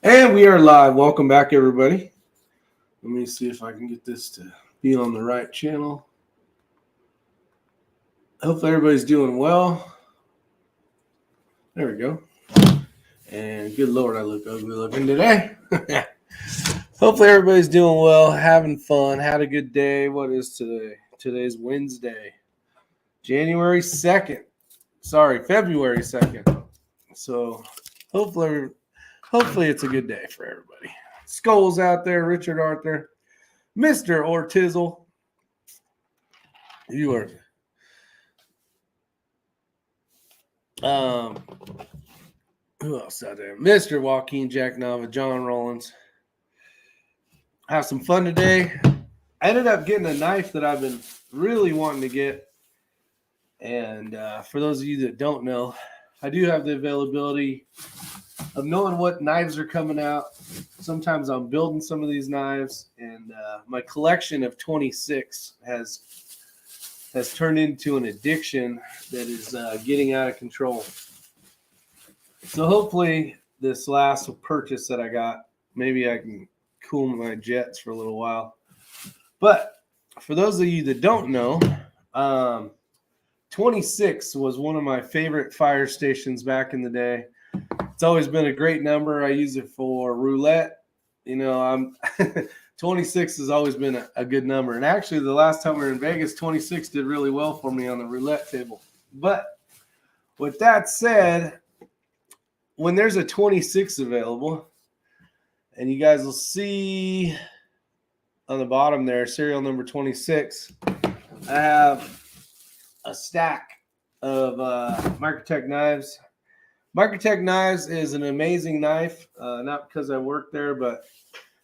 And we are live. Welcome back, everybody. Let me see if I can get this to be on the right channel. Hopefully everybody's doing well. There we go. And good Lord, I look ugly looking today. Hopefully everybody's doing well, having fun, had a good day. What is today? Today's Wednesday, January 2nd. Sorry, February 2nd. So hopefully it's a good day for everybody. Skulls out there, Richard Arthur, Mr. Ortizzle. You are. Who else out there? Mr. Joaquin Jack Nava, John Rollins. Have some fun today. I ended up getting a knife that I've been really wanting to get. And for those of you that don't know, I do have the availability of knowing what knives are coming out. Sometimes I'm building some of these knives, and my collection of 26 has turned into an addiction that is getting out of control. So hopefully this last purchase that I got, maybe I can cool my jets for a little while. But for those of you that don't know, 26 was one of my favorite fire stations back in the day. It's always been a great number. I use it for roulette. You know, 26 has always been a good number. And actually, the last time we were in Vegas, 26 did really well for me on the roulette table. But with that said, when there's a 26 available, and you guys will see on the bottom there, serial number 26, I have a stack of Microtech knives. Microtech Knives is an amazing knife, not because I work there, but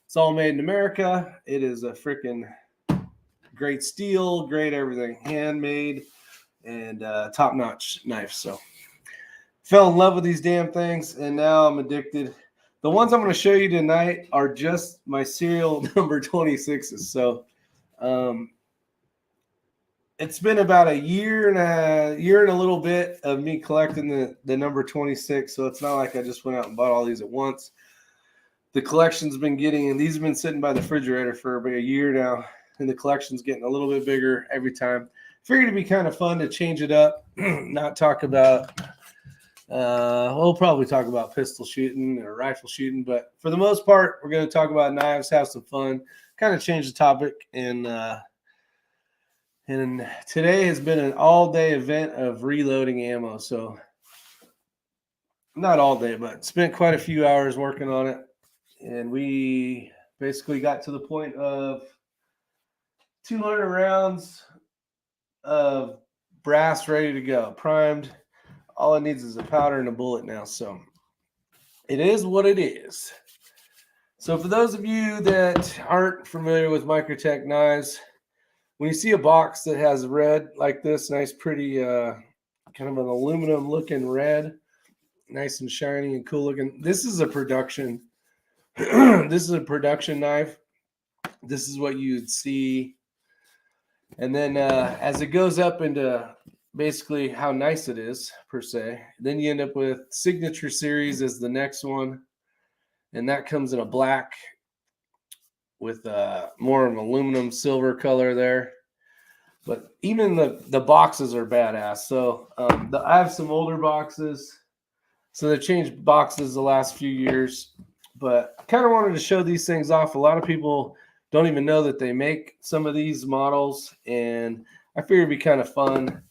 it's all made in America. It is a freaking great steel, great everything, handmade, and top-notch knife. So fell in love with these damn things, and now I'm addicted. The ones I'm going to show you tonight are just my serial number 26s. So it's been about a year and a little bit of me collecting the number 26. So it's not like I just went out and bought all these at once. The collection's been getting, and these have been sitting by the refrigerator for about a year now, and the collection's getting a little bit bigger every time. Figured it'd be kind of fun to change it up, not talk about, we'll probably talk about pistol shooting or rifle shooting, but for the most part, we're going to talk about knives, have some fun, kind of change the topic, and today has been an all-day event of reloading ammo. So not all day, but spent quite a few hours working on it. And we basically got to the point of 200 rounds of brass ready to go, primed. All it needs is a powder and a bullet now. So it is what it is. So for those of you that aren't familiar with Microtech knives, when you see a box that has red like this, nice, pretty, kind of an aluminum looking red, nice and shiny and cool looking. This is a production. This is a production knife. This is what you'd see. And then as it goes up into basically how nice it is per se, then you end up with Signature Series as the next one. And that comes in a black with more of an aluminum silver color there. But even the boxes are badass. So I have some older boxes. So they've changed boxes the last few years. But I kind of wanted to show these things off. A lot of people don't even know that they make some of these models. And I figured it'd be kind of fun.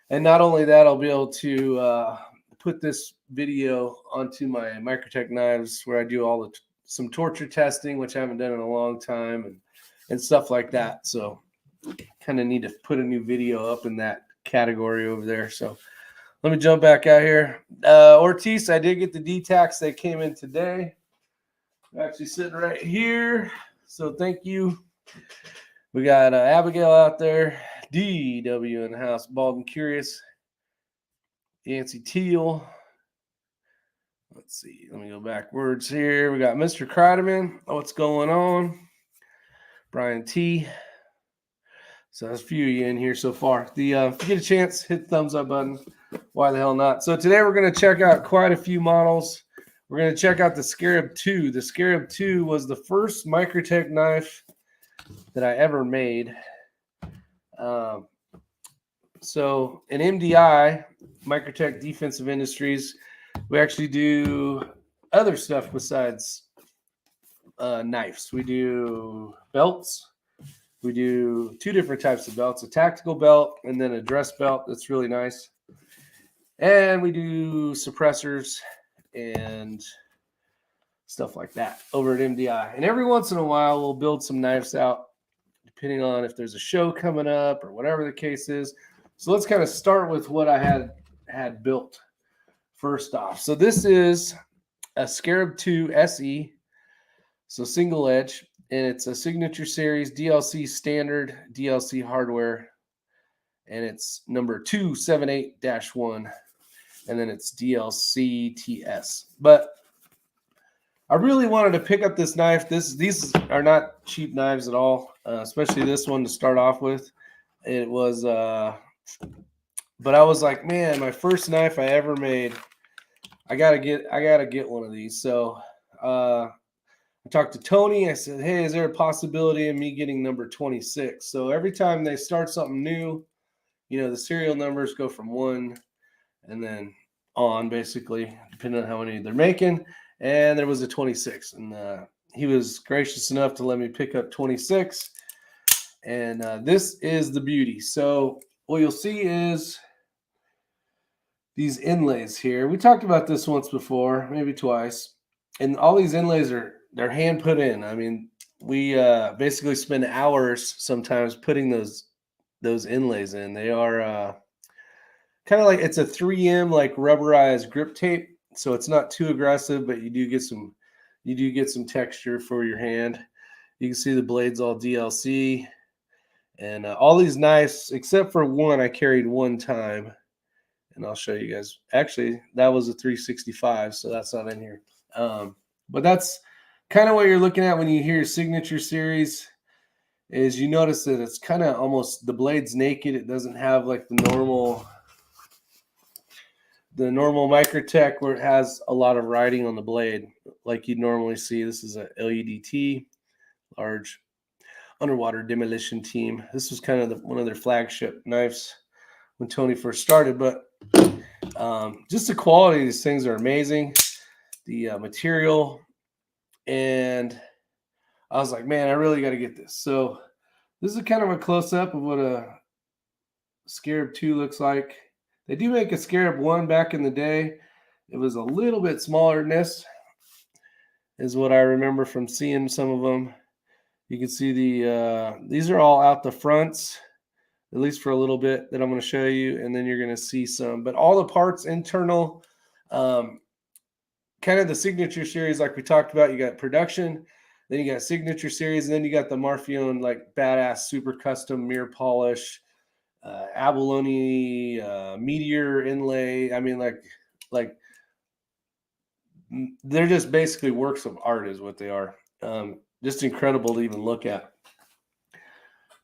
And not only that, I'll be able to put this video onto my Microtech Knives where I do some torture testing, which I haven't done in a long time, and stuff like that. So kind of need to put a new video up in that category over there. So let me jump back out here. Ortiz, I did get the D-Tacs. They came in today. They're actually sitting right here. So thank you. We got Abigail out there. DW in the house. Bald and Curious. Yancy Teal. Let's see. Let me go backwards here. We got Mr. Kreideman. What's going on? Brian T. So there's a few of you in here so far. If you get a chance, hit the thumbs up button. Why the hell not? So today we're going to check out quite a few models. we're going to check out the Scarab 2. The Scarab 2 was the first Microtech knife that I ever made. So in MDI, Microtech Defensive Industries, we actually do other stuff besides knives. We do belts. We do 2 different types of belts, a tactical belt and then a dress belt that's really nice. And we do suppressors and stuff like that over at MDI. And every once in a while, we'll build some knives out, depending on if there's a show coming up or whatever the case is. So let's kind of start with what I had built first off. So this is a Scarab 2 SE, so single edge, and it's a Signature Series DLC standard DLC hardware, and it's number 278-1, and then it's DLC TS. But I really wanted to pick up this knife. These are not cheap knives at all, especially this one to start off with. It was, but I was like, man, my first knife I ever made. I gotta get one of these. So I talked to Tony. I said, hey, is there a possibility of me getting number 26? So every time they start something new, the serial numbers go from 1 and then on, basically, depending on how many they're making. And there was a 26, and he was gracious enough to let me pick up 26. And this is the beauty. So what you'll see is these inlays here. We talked about this once before, maybe twice. And all these inlays they're hand put in. I mean, we basically spend hours sometimes putting those inlays in. They are kind of like, it's a 3M like rubberized grip tape. So it's not too aggressive, but you do get some texture for your hand. You can see the blades all DLC, and all these knives except for one I carried one time, and I'll show you guys. Actually, that was a 365, so that's not in here. But that's kind of what you're looking at when you hear Signature Series. Is you notice that it's kind of almost, the blade's naked. It doesn't have like the normal Microtech where it has a lot of writing on the blade like you'd normally see. This is a LUDT, large underwater demolition team. This was kind of one of their flagship knives when Tony first started, but just the quality of these things are amazing. The material, and I was like, man, I really got to get this. So this is kind of a close-up of what a Scarab 2 looks like. They do make a Scarab 1 back in the day. It was a little bit smaller than this, is what I remember from seeing some of them. You can see these are all out the fronts, at least for a little bit, that I'm going to show you, and then you're going to see some. But all the parts internal, kind of the Signature Series like we talked about. You got production, then you got Signature Series, and then you got the Marfion like badass super custom mirror polish, abalone, meteor inlay. I mean, like they're just basically works of art is what they are. Just incredible to even look at.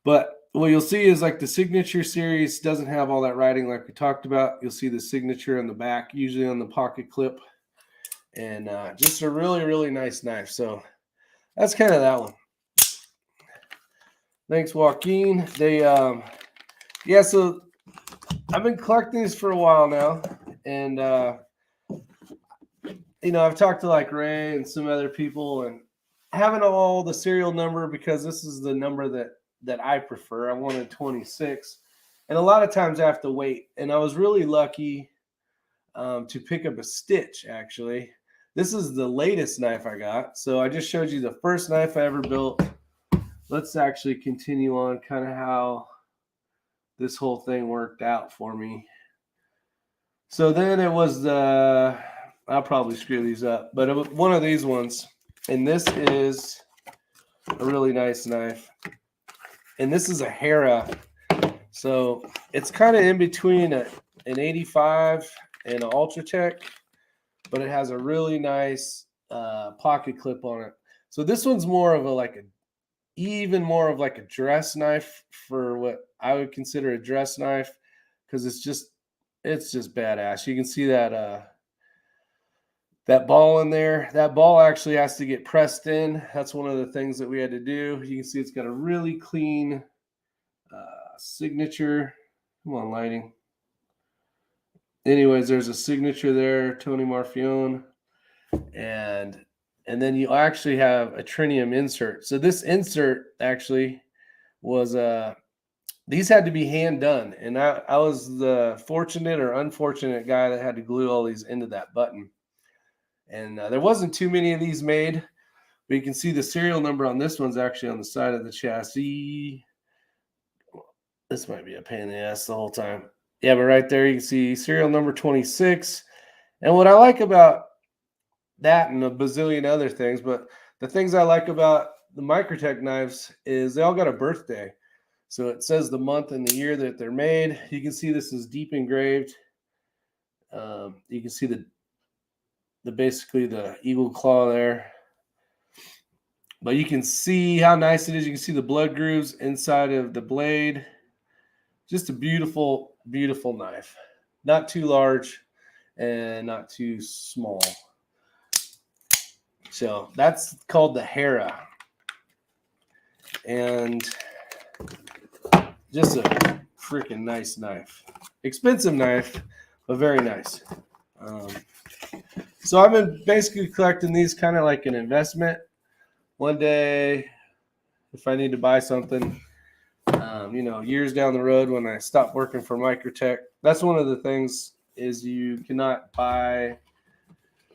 But what you'll see is like the Signature Series doesn't have all that writing like we talked about. You'll see the signature on the back, usually on the pocket clip, and just a really, really nice knife. So that's kind of that one. Thanks, Joaquin. Yeah, so I've been collecting these for a while now, and I've talked to like Ray and some other people, and having all the serial number, because this is the number that I prefer. I wanted 26, and a lot of times I have to wait. And I was really lucky to pick up a Stitch. Actually, this is the latest knife I got. So I just showed you the first knife I ever built. Let's actually continue on kind of how this whole thing worked out for me. So then it was I'll probably screw these up, but it was one of these ones, and this is a really nice knife, and this is a Hera. So it's kind of in between an 85 and an Ultratech, but it has a really nice pocket clip on it. So this one's more of even more of like a dress knife, for what I would consider a dress knife, because it's just badass. You can see that that ball in there. That ball actually has to get pressed in. That's one of the things that we had to do. You can see it's got a really clean signature. Come on, lighting. Anyways, there's a signature there, Tony Marfione, and then you actually have a trinium insert. So this insert actually was these had to be hand done, and I was the fortunate or unfortunate guy that had to glue all these into that button. And there wasn't too many of these made, but you can see the serial number on this one's actually on the side of the chassis. This might be a pain in the ass the whole time. Yeah, but right there you can see serial number 26. And what I like about that and a bazillion other things, but the things I like about the Microtech knives is they all got a birthday. So it says the month and the year that they're made. You can see this is deep engraved. You can see the basically the eagle claw there. But you can see how nice it is. You can see the blood grooves inside of the blade. Just a beautiful, beautiful knife. Not too large and not too small. So that's called the Hera. And just a freaking nice knife. Expensive knife, but very nice. So I've been basically collecting these kind of like an investment. One day, if I need to buy something, years down the road when I stop working for Microtech, that's one of the things is you cannot buy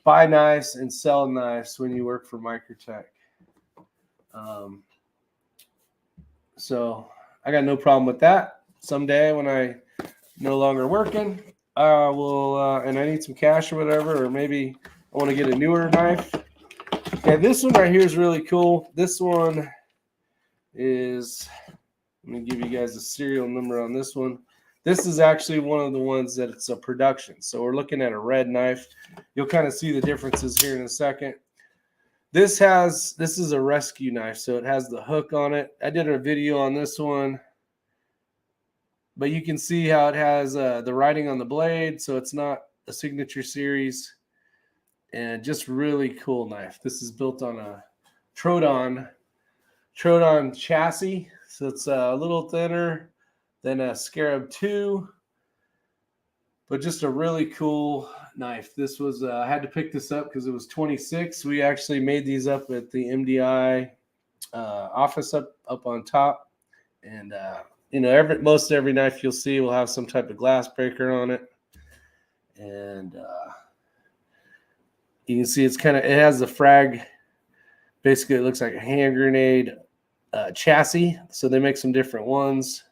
knives and sell knives when you work for Microtech. So I got no problem with that. Someday when I no longer working, I will, and I need some cash or whatever, or maybe I want to get a newer knife. Okay, this one right here is really cool. This one is, let me give you guys a serial number on this one. This is actually one of the ones that it's a production. So we're looking at a red knife. You'll kind of see the differences here in a second. This is a rescue knife, so it has the hook on it. I did a video on this one, but you can see how it has the writing on the blade, so it's not a signature series, and just really cool knife. This is built on a Troodon chassis, so it's a little thinner than a Scarab 2, but just a really cool knife. This was I had to pick this up because it was 26. We actually made these up at the MDI office up on top, and most every knife you'll see will have some type of glass breaker on it, and you can see it has the frag. Basically, it looks like a hand grenade chassis. So they make some different ones.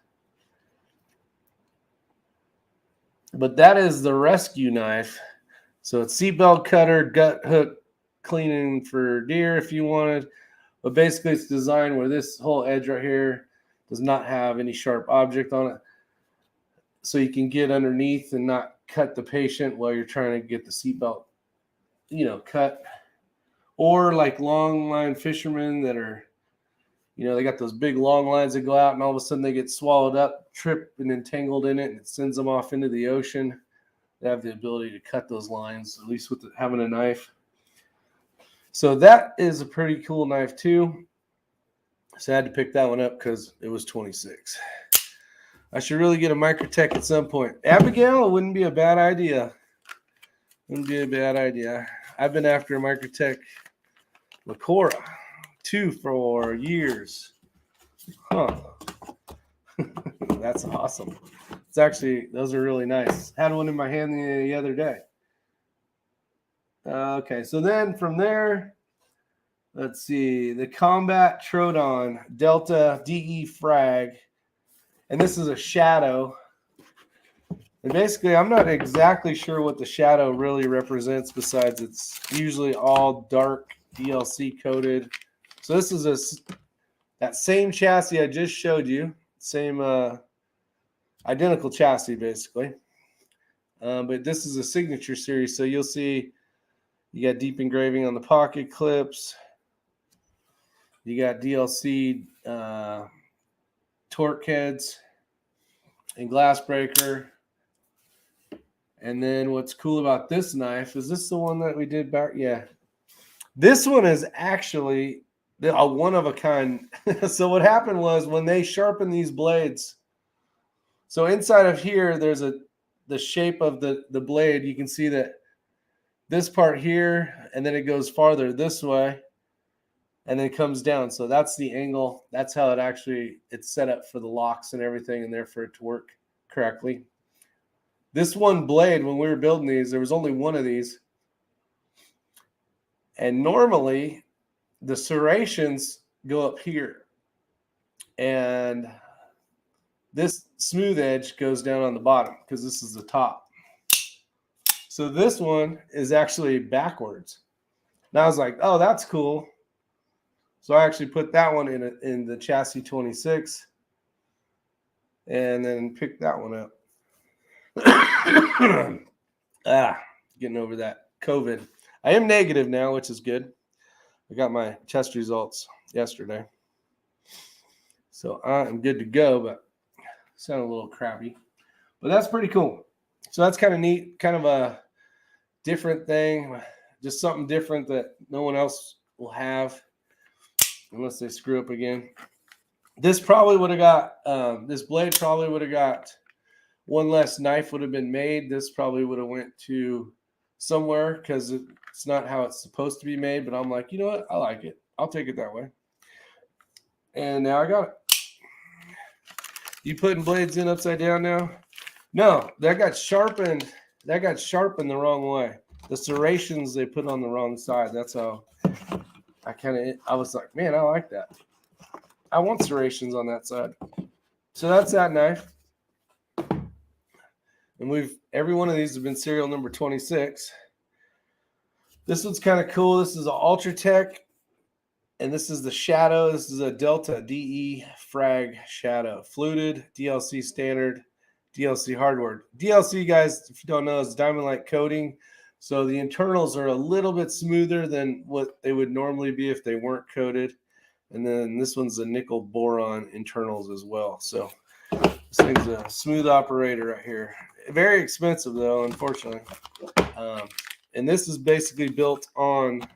But that is the rescue knife. So it's seatbelt cutter, gut hook cleaning for deer if you wanted. But basically it's designed where this whole edge right here does not have any sharp object on it. So you can get underneath and not cut the patient while you're trying to get the seatbelt, cut. Or like long line fishermen that are, they got those big long lines that go out and all of a sudden they get swallowed up, trip and entangled in it, and it sends them off into the ocean. They have the ability to cut those lines, at least with having a knife. So that is a pretty cool knife too. So I had to pick that one up because it was 26. I should really get a Microtech at some point. Abigail, it wouldn't be a bad idea. Wouldn't be a bad idea. I've been after a Microtech Lacora 2 for years. Huh. That's awesome. It's actually, those are really nice. Had one in my hand the other day. Okay, so then from there, let's see, the Combat Troodon Delta DE frag. And this is a shadow. And basically, I'm not exactly sure what the shadow really represents, besides it's usually all dark DLC coated. So this is that same chassis I just showed you, same identical chassis basically. But this is a signature series, so you'll see you got deep engraving on the pocket clips. You got DLC torque heads and glass breaker. And then what's cool about this knife, is this the one that we did back? Yeah. This one is actually a one of a kind. So what happened was when they sharpened these blades, so inside of here, there's the shape of the blade. You can see that this part here, and then it goes farther this way, and then comes down. So that's the angle. That's how it's set up for the locks and everything, and there for it to work correctly. This one blade, when we were building these, there was only one of these. And normally the serrations go up here, and this smooth edge goes down on the bottom because this is the top. So this one is actually backwards. And I was like, oh, that's cool. So I actually put that one in the chassis 26 and then picked that one up. Getting over that COVID. I am negative now, which is good. I got my test results yesterday. So I am good to go, but sound a little crappy. But that's pretty cool. So that's kind of neat, kind of a different thing, just something different that no one else will have unless they screw up again. This probably would have got, this blade probably would have got one less knife would have been made. This probably would have went to somewhere because it's not how it's supposed to be made. But I'm like, you know what? I like it. I'll take it that way. And now I got it. You putting blades in upside down now? No, that got sharpened. That got sharpened the wrong way. The serrations they put on the wrong side. That's how I was like, man, I like that. I want serrations on that side. So that's that knife. And every one of these have been serial number 26. This one's kind of cool. This is an Ultratech. And this is the Shadow. This is a Delta DE Frag Shadow. Fluted, DLC standard, DLC hardware. DLC, guys, if you don't know, is diamond light coating. So the internals are a little bit smoother than what they would normally be if they weren't coated. And then this one's a nickel boron internals as well. So this thing's a smooth operator right here. Very expensive, though, unfortunately. And this is basically built on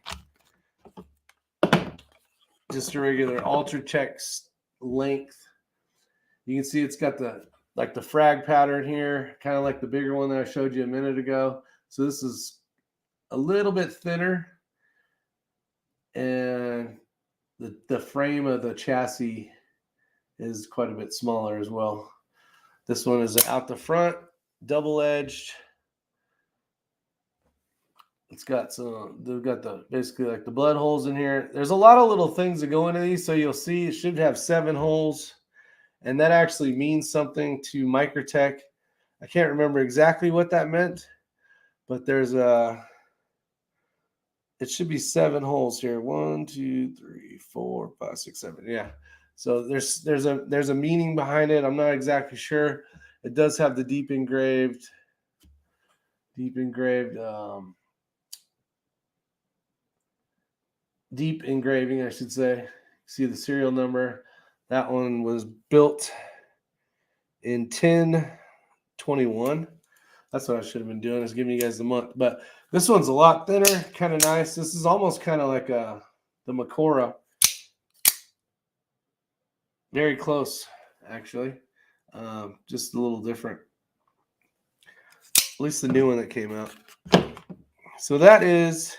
just a regular Ultratech length. You can see it's got the frag pattern here, kind of like the bigger one that I showed you a minute ago. So this is a little bit thinner, and the frame of the chassis is quite a bit smaller as well. This one is out the front, double-edged. It's got they've got basically like the blood holes in here. There's a lot of little things that go into these. So you'll see it should have 7 holes. And that actually means something to Microtech. I can't remember exactly what that meant, but it should be 7 holes here. 1, 2, 3, 4, 5, 6, 7. Yeah. So there's a meaning behind it. I'm not exactly sure. It does have the deep engraving, I should say. See the serial number. That one was built in 10/21. That's what I should have been doing, is giving you guys the month. But this one's a lot thinner, kind of nice. This is almost kind of like the Makora. Very close, actually. Just a little different. At least the new one that came out. So that is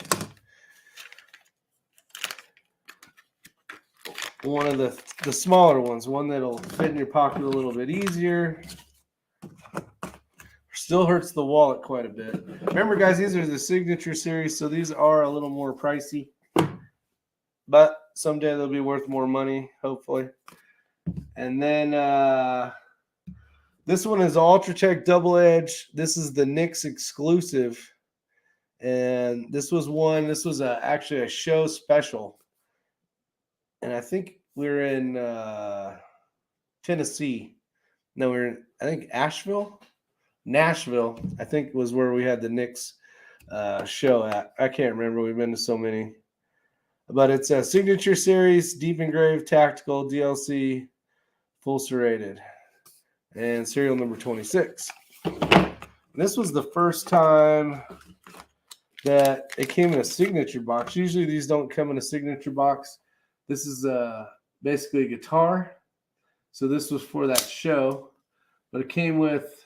one of the smaller ones, one that'll fit in your pocket a little bit easier. Still hurts the wallet quite a bit. Remember, guys, these are the signature series, so these are a little more pricey. But someday they'll be worth more money, hopefully. And then this one is Ultratech Double Edge. This is the NYX exclusive. And this was actually a show special. And I think we're in Tennessee. No, we're in, I think, Nashville, I think, was where we had the NYX show at. I can't remember. We've been to so many. But it's a signature series, deep engraved, tactical, DLC, full serrated, and serial number 26. This was the first time that it came in a signature box. Usually these don't come in a signature box. This is basically a guitar. So this was for that show, but it came with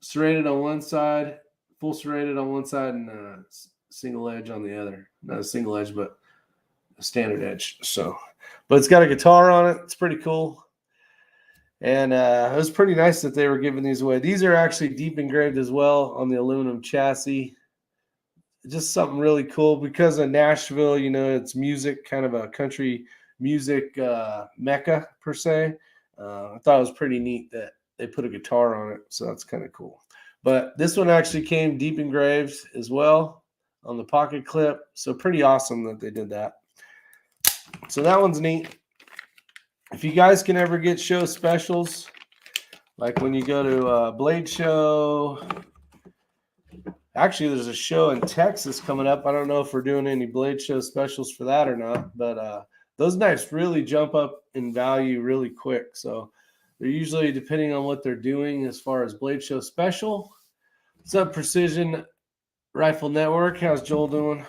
serrated on one side, full serrated on one side, and single edge on the other. Not a single edge, but a standard edge. So, but it's got a guitar on it. It's pretty cool. And it was pretty nice that they were giving these away. These are actually deep engraved as well on the aluminum chassis. Just something really cool because of Nashville, you know, it's music, kind of a country music mecca per se. I thought it was pretty neat that they put a guitar on it. So that's kind of cool. But this one actually came deep engraved as well on the pocket clip. So pretty awesome that they did that. So that one's neat. If you guys can ever get show specials, like when you go to a Blade Show, actually there's a show in Texas coming up. I don't know if we're doing any Blade Show specials for that or not, but those knives really jump up in value really quick. So they're usually, depending on what they're doing as far as Blade Show special. What's up, Precision Rifle Network? How's Joel doing?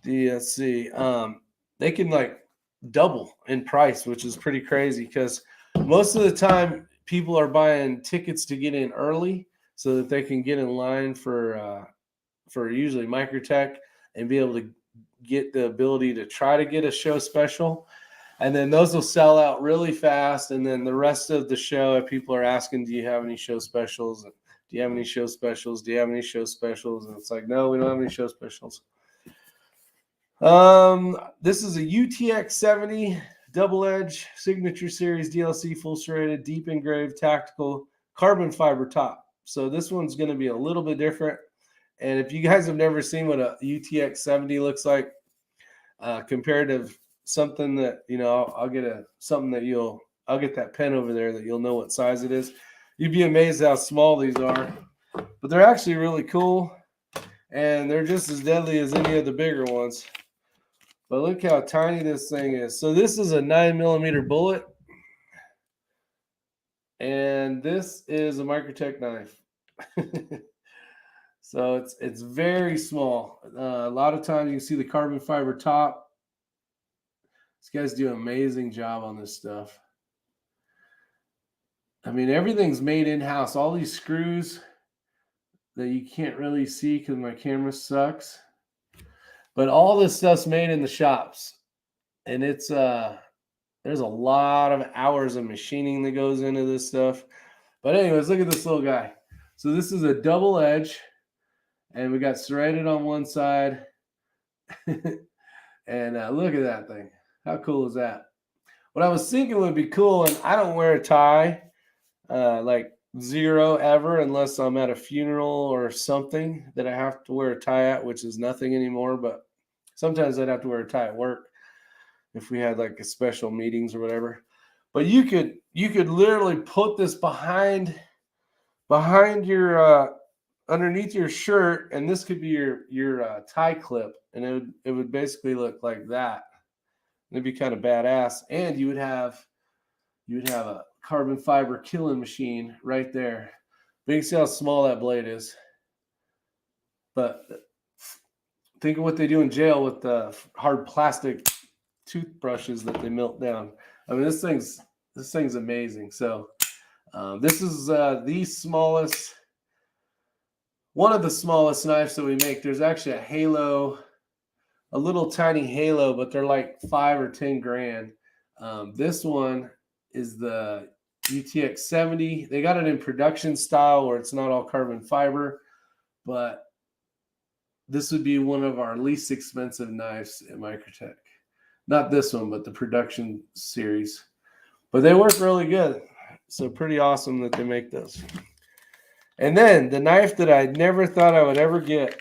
Let's see. They can like double in price, which is pretty crazy because most of the time people are buying tickets to get in early so that they can get in line for usually Microtech and be able to get the ability to try to get a show special. And then those will sell out really fast. And then the rest of the show, people are asking, do you have any show specials? Do you have any show specials? Do you have any show specials? And it's like, no, we don't have any show specials. This is a UTX 70 double edge signature series DLC full serrated deep engraved tactical carbon fiber top. So this one's going to be a little bit different. And if you guys have never seen what a UTX 70 looks like, compared to something that, you know, I'll get that pen over there that you'll know what size it is. You'd be amazed how small these are, but they're actually really cool. And they're just as deadly as any of the bigger ones. But look how tiny this thing is. So this is a 9mm bullet. And this is a Microtech knife. So it's very small. A lot of times you can see the carbon fiber top. These guys do an amazing job on this stuff. I mean, everything's made in-house. All these screws that you can't really see because my camera sucks. But all this stuff's made in the shops. And it's there's a lot of hours of machining that goes into this stuff. But anyways, look at this little guy. So this is a double edge. And we got serrated on one side. And look at that thing. How cool is that? What I was thinking would be cool, and I don't wear a tie, like zero ever, unless I'm at a funeral or something that I have to wear a tie at, which is nothing anymore. But sometimes I'd have to wear a tie at work if we had like a special meetings or whatever. But you could literally put this behind your underneath your shirt, and this could be your tie clip, and it would basically look like that. It'd be kind of badass, and you would have a carbon fiber killing machine right there. But you can see how small that blade is. But think of what they do in jail with the hard plastic toothbrushes that they melt down. I mean, this thing's amazing. So this is the smallest. One of the smallest knives that we make. There's actually a Halo, a little tiny Halo, but they're like 5 or 10 grand. This one is the UTX 70. They got it in production style where it's not all carbon fiber, but this would be one of our least expensive knives at Microtech. Not this one, but the production series. But they work really good. So pretty awesome that they make those. And then the knife that I never thought I would ever get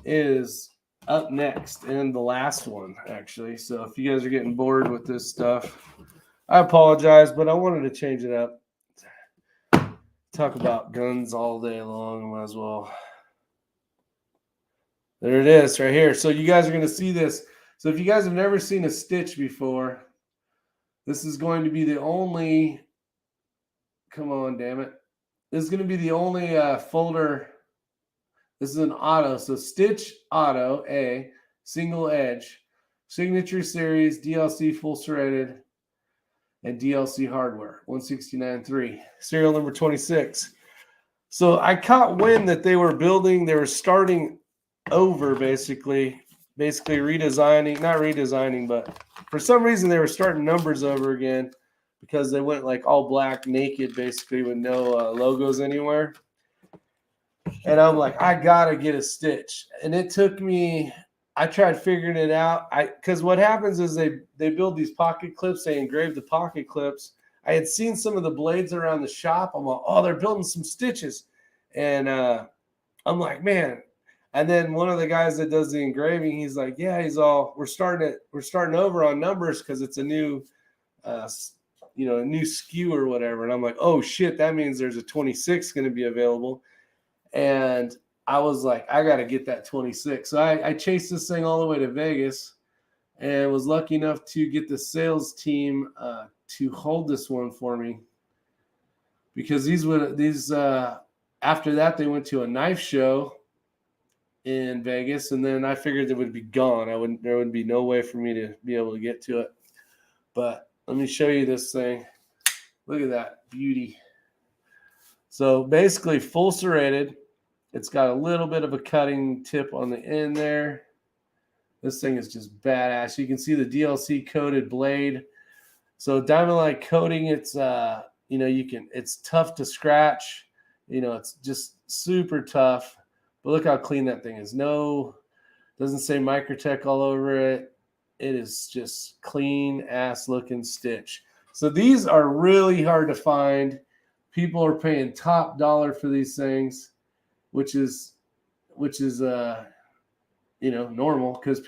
is up next, and the last one, actually. So if you guys are getting bored with this stuff, I apologize, but I wanted to change it up. Talk about guns all day long, might as well. There it is right here. So you guys are going to see this. So if you guys have never seen a stitch before, this is going to be the only Come on, damn it. This is going to be the only folder. This is an auto. So Stitch Auto A, single edge, Signature Series, DLC full serrated, and DLC hardware, 169.3, serial number 26. So I caught wind that they were starting over basically redesigning, not redesigning, but for some reason they were starting numbers over again because they went like all black naked basically with no logos anywhere. And I'm like, I gotta get a Stitch. And it took me, I tried figuring it out. Because what happens is they build these pocket clips, they engrave the pocket clips. I had seen some of the blades around the shop. I'm like, oh, they're building some stitches. And I'm like, man. And then one of the guys that does the engraving, he's like, yeah, we're starting over on numbers because it's a new a new SKU or whatever. And I'm like, oh shit, that means there's a 26 going to be available. And I was like, I got to get that 26. So I chased this thing all the way to Vegas and was lucky enough to get the sales team to hold this one for me, because after that they went to a knife show in Vegas, and then I figured it would be gone. There would be no way for me to be able to get to it. But let me show you this thing. Look at that beauty. So basically full serrated. It's got a little bit of a cutting tip on the end there. This thing is just badass. You can see the DLC coated blade. So diamond light coating, it's it's tough to scratch. It's just super tough. But look how clean that thing is. Doesn't say Microtech all over it. It is just clean ass looking stitch. So these are really hard to find. People are paying top dollar for these things, which is normal because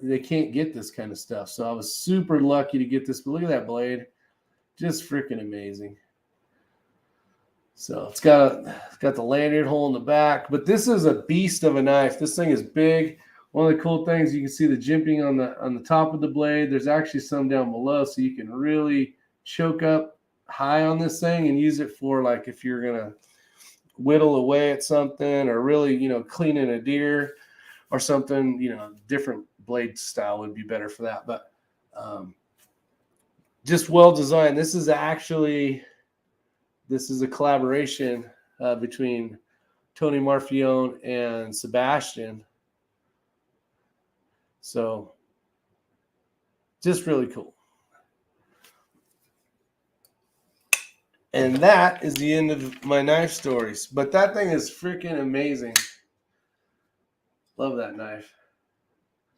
they can't get this kind of stuff. So I was super lucky to get this. But look at that blade, just freaking amazing. So it's got the lanyard hole in the back, but this is a beast of a knife. This thing is big. One of the cool things, you can see the jimping on the top of the blade. There's actually some down below, so you can really choke up high on this thing and use it for, like, if you're gonna whittle away at something or really cleaning a deer or something. Different blade style would be better for that, but just well designed. This is a collaboration between Tony Marfione and Sebastian. So just really cool. And that is the end of my knife stories. But that thing is freaking amazing. Love that knife.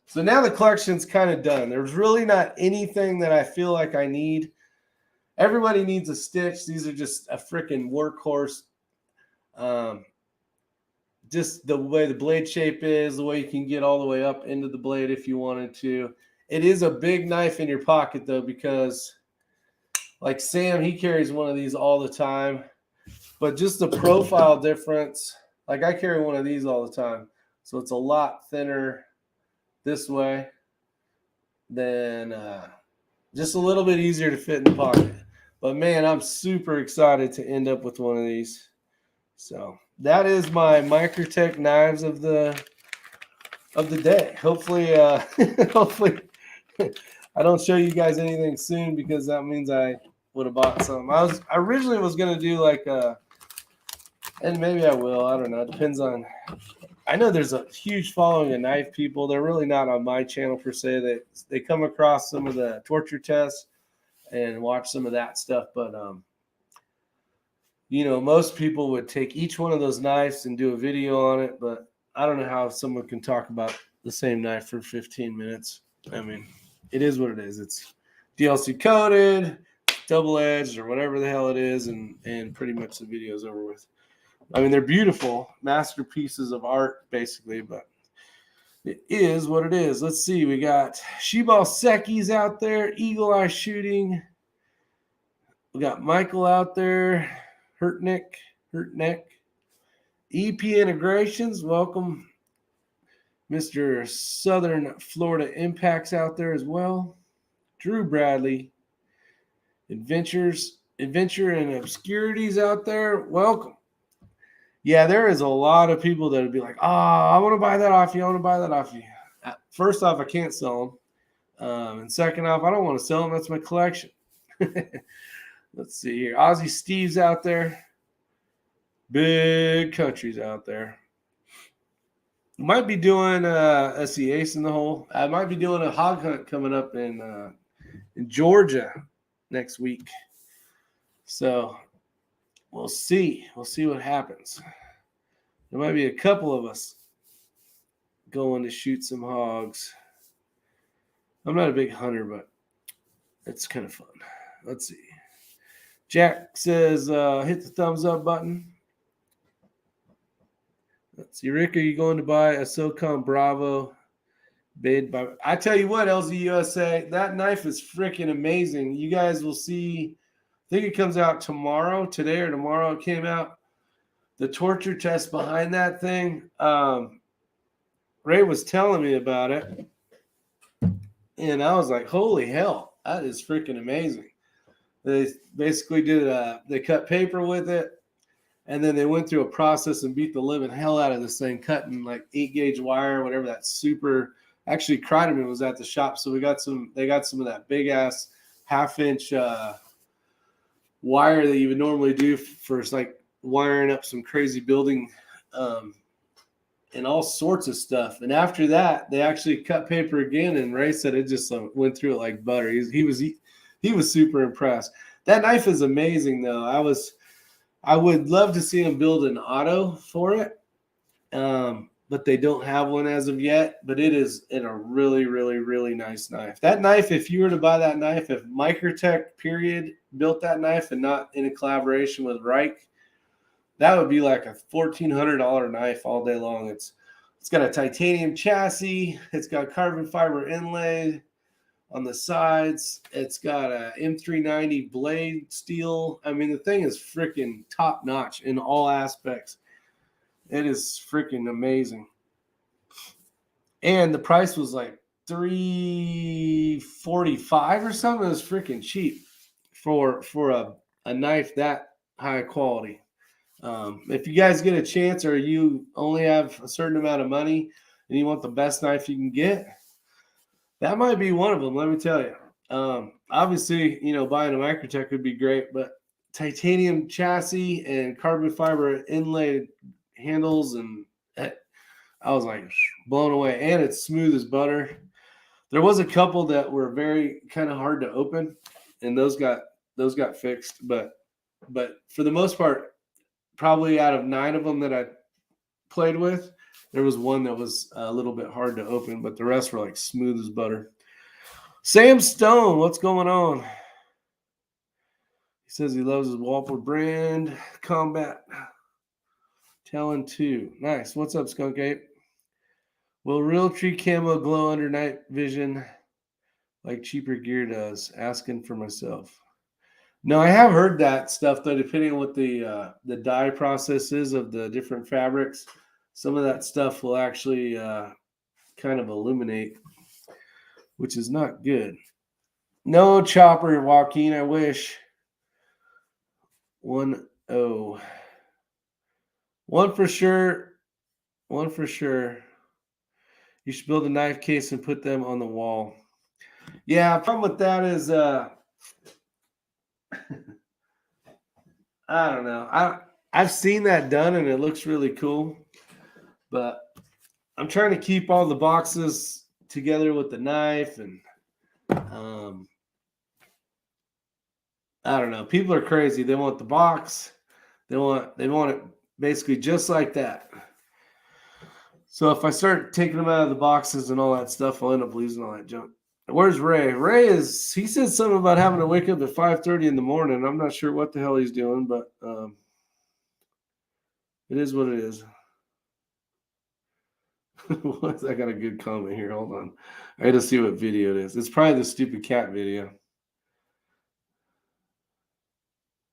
So now the collection's kind of done. There's really not anything that I feel like I need. Everybody needs a Stitch. These are just a freaking workhorse. Just the way the blade shape is, the way you can get all the way up into the blade if you wanted to. It is a big knife in your pocket, though, because like Sam, he carries one of these all the time. But just the profile difference, like I carry one of these all the time. So it's a lot thinner this way than just a little bit easier to fit in the pocket. But man, I'm super excited to end up with one of these. So that is my Microtech knives of the day. Hopefully, hopefully I don't show you guys anything soon, because that means I would have bought some. I originally was gonna do like and maybe I will. I don't know. It depends on. I know there's a huge following of knife people. They're really not on my channel per se. They come across some of the torture tests and watch some of that stuff, but most people would take each one of those knives and do a video on it. But I don't know how someone can talk about the same knife for 15 minutes. I mean, it is what it is. It's DLC coated, double-edged, or whatever the hell it is, and pretty much the video's over with. I mean, they're beautiful masterpieces of art, basically, but it is what it is. Let's see. We got Shibal Sekis out there, Eagle Eye Shooting. We got Michael out there, Hurt Neck. EP Integrations, welcome. Mr. Southern Florida Impacts out there as well. Drew Bradley. Adventures Adventure and Obscurities out there, welcome. Yeah, there is a lot of people that would be like, oh, I want to buy that off you. I want to buy that off you. First off, I can't sell them. And second off, I don't want to sell them. That's my collection. Let's see here. Aussie Steve's out there. Big countries out there. Might be doing SE Ace in the hole. I might be doing a hog hunt coming up in Georgia next week. So we'll see. We'll see what happens. There might be a couple of us going to shoot some hogs. I'm not a big hunter, but it's kind of fun. Let's see. Jack says, hit the thumbs up button. Let's see. Rick, are you going to buy a SOCOM Bravo bid? I tell you what, LZ USA, that knife is freaking amazing. You guys will see. I think it comes out tomorrow, today or tomorrow. It came out. The torture test behind that thing. Ray was telling me about it. And I was like, holy hell, that is freaking amazing. They basically they cut paper with it. And then they went through a process and beat the living hell out of this thing, cutting like 8-gauge wire, whatever that super. Actually, Kreidemann was at the shop. So they got some of that big ass 1/2-inch wire that you would normally do for like wiring up some crazy building and all sorts of stuff. And after that, they actually cut paper again. And Ray said it just went through it like butter. He was super impressed. That knife is amazing, though. I would love to see him build an auto for it, but they don't have one as of yet. But it is in a really, really, really nice knife. That knife, if you were to buy that knife, if Microtech period built that knife and not in a collaboration with Reich, that would be like a $1,400 knife all day long. It's got a titanium chassis. It's got carbon fiber inlay on the sides. It's got a M390 blade steel. I mean, the thing is freaking top notch in all aspects. It is freaking amazing. And the price was like $345 or something. It was freaking cheap for a knife that high quality. If you guys get a chance or you only have a certain amount of money and you want the best knife you can get, that might be one of them, let me tell you. Obviously, buying a Microtech would be great, but titanium chassis and carbon fiber inlaid handles, and I was like blown away. And it's smooth as butter. There was a couple that were very kind of hard to open, and those got fixed. But for the most part, probably out of 9 of them that I played with, there was one that was a little bit hard to open, but the rest were like smooth as butter. Sam Stone, what's going on? He says he loves his Walpole brand combat. Talon 2. Nice. What's up, Skunk Ape? Will real tree camo glow under night vision like cheaper gear does? Asking for myself. No, I have heard that stuff, though, depending on what the dye process is of the different fabrics. Some of that stuff will actually kind of illuminate, which is not good. No chopper, Joaquin, I wish. 1-0. One for sure. One for sure. You should build a knife case and put them on the wall. Yeah, problem with that is I don't know. I've seen that done and it looks really cool, but I'm trying to keep all the boxes together with the knife, and I don't know. People are crazy. They want the box. They want it basically just like that. So if I start taking them out of the boxes and all that stuff, I'll end up losing all that junk. Where's Ray? He said something about having to wake up at 5:30 in the morning. I'm not sure what the hell he's doing, but it is what it is. I got a good comment here. Hold on. I got to see what video it is. It's probably the stupid cat video.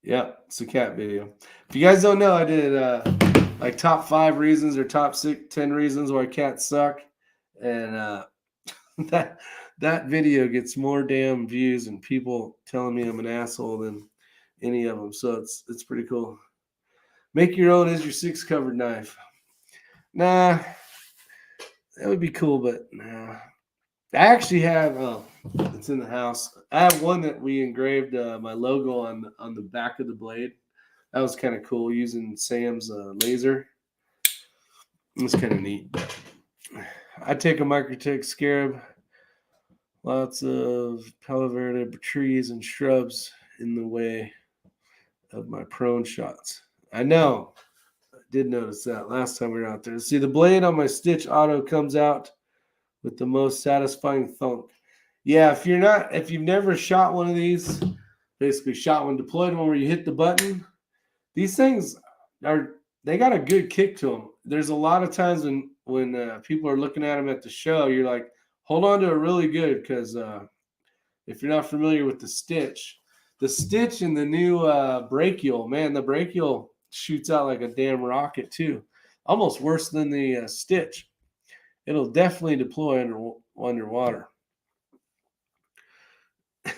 Yeah, it's a cat video. If you guys don't know, I did like top 5 reasons or top 10 reasons why cats suck. And that video gets more damn views and people telling me I'm an asshole than any of them. So it's pretty cool. Make your own Isyour6 covered knife. Nah, that would be cool, but nah. I actually have. Oh, it's in the house. I have one that we engraved my logo on the back of the blade. That was kind of cool using Sam's laser. It was kind of neat. I take a Microtech Scarab. Lots of Palo Verde trees and shrubs in the way of my prone shots. I know. I did notice that last time we were out there. See, the blade on my Stitch Auto comes out with the most satisfying thunk. Yeah, if you've never shot one of these, basically shot one, deployed one where you hit the button, these things they got a good kick to them. There's a lot of times when people are looking at them at the show, you're like, hold on to it really good, because if you're not familiar with the Stitch and the new brachial, man, the brachial shoots out like a damn rocket too, almost worse than the Stitch. It'll definitely deploy underwater.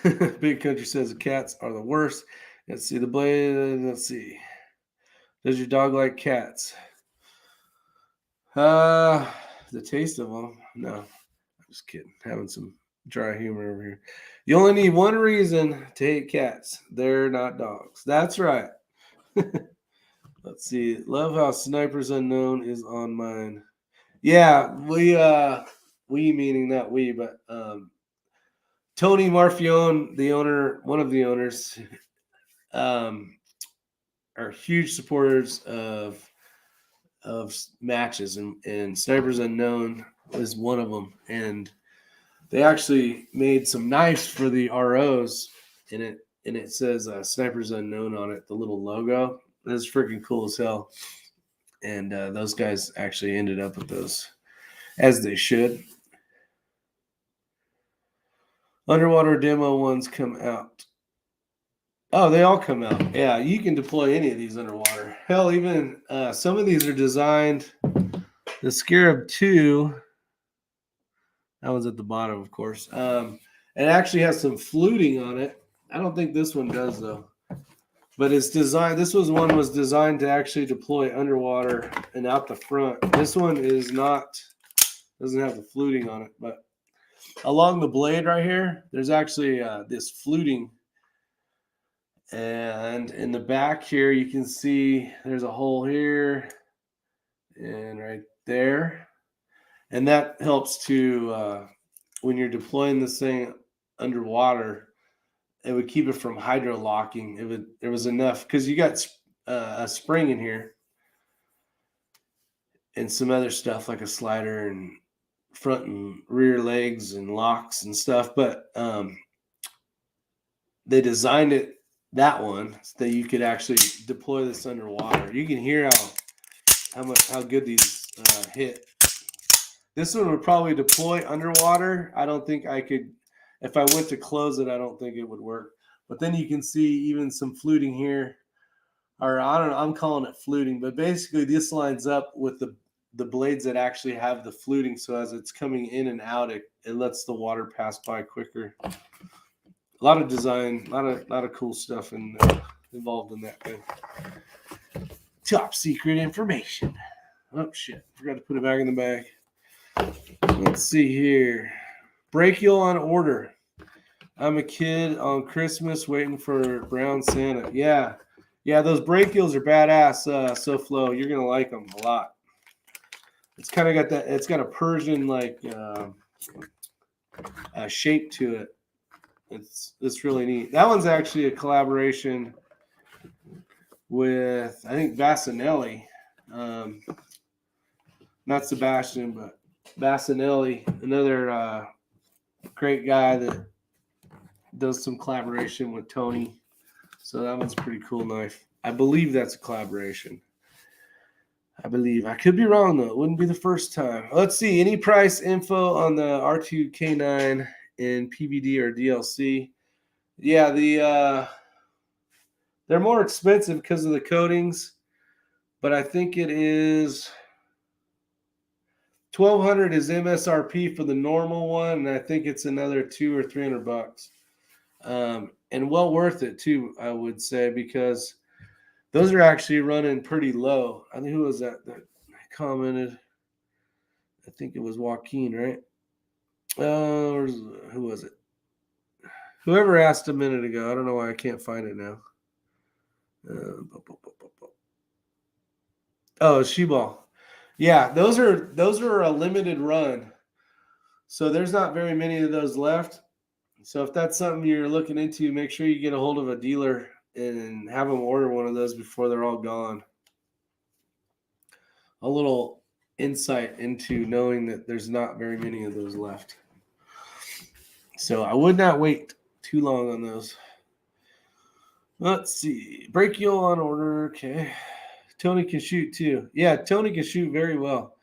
Big Country says the cats are the worst. Let's see the blade. Let's see. Does your dog like cats? The taste of them? No, I'm just kidding. Having some dry humor over here. You only need one reason to hate cats. They're not dogs. That's right. Let's see. Love how Snipers Unknown is on mine. Yeah, we meaning not we, but Tony Marfione, the owner, one of the owners, are huge supporters of matches, and Snipers Unknown is one of them. And they actually made some knives for the ROs, and it says Snipers Unknown on it, the little logo. That's freaking cool as hell. And those guys actually ended up with those, as they should. Underwater demo ones come out. Oh, they all come out. Yeah, you can deploy any of these underwater. Hell, even some of these are designed. The Scarab 2, that one's at the bottom, of course. It actually has some fluting on it. I don't think this one does, though. But it's designed. This one was designed to actually deploy underwater and out the front. This one is not, doesn't have the fluting on it. But along the blade right here, there's actually this fluting. And in the back here, you can see there's a hole here and right there. And that helps to, when you're deploying this thing underwater, it would keep it from hydro locking. There was enough, because you got a spring in here and some other stuff like a slider and front and rear legs and locks and stuff. But they designed it, that one, so that you could actually deploy this underwater. You can hear how good these hit. This one would probably deploy underwater. I don't think I could. If I went to close it, I don't think it would work. But then you can see even some fluting here. Or I don't know, I'm calling it fluting. But basically this lines up with the blades that actually have the fluting. So as it's coming in and out, it lets the water pass by quicker. A lot of design, a lot of cool stuff involved in that thing. Top secret information. Oh, shit. Forgot to put it back in the bag. Let's see here. Brachial on order. I'm a kid on Christmas waiting for brown Santa. Yeah, those brachials are badass. SoFlo, you're gonna like them a lot. It's kind of got that. It's got a Persian like shape to it. It's really neat. That one's actually a collaboration with, I think, Bassinelli. Not Sebastian, but Bassinelli, another great guy that does some collaboration with Tony. So that one's a pretty cool knife. I believe that's a collaboration. I believe. I could be wrong, though. It wouldn't be the first time. Let's see. Any price info on the R2K9 in PVD or DLC? Yeah, they're more expensive because of the coatings, but I think it is $1,200 is MSRP for the normal one, and I think it's another $200 or $300. and well worth it too, I would say, because those are actually running pretty low. I think, who was that commented? I think it was Joaquin, right? Who was it? Whoever asked a minute ago. I don't know why I can't find it now. Oh, She-Ball. Yeah, those are a limited run. So there's not very many of those left. So if that's something you're looking into, make sure you get a hold of a dealer and have them order one of those before they're all gone. A little insight into knowing that there's not very many of those left. So I would not wait too long on those. Let's see. Brachial on order. Okay. Tony can shoot too. Yeah, Tony can shoot very well.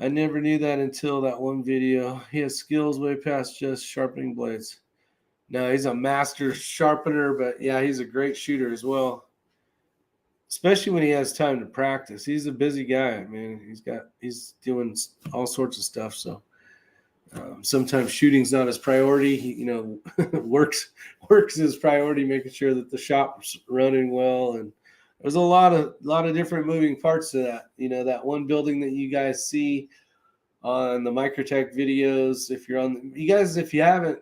I never knew that until that one video. He has skills way past just sharpening blades. No, he's a master sharpener, but yeah, he's a great shooter as well. Especially when he has time to practice. He's a busy guy, man. He's doing all sorts of stuff. So sometimes shooting's not his priority. He, works his priority, making sure that the shop's running well. And there's a lot of different moving parts to that. That one building that you guys see on the Microtech videos. If you haven't,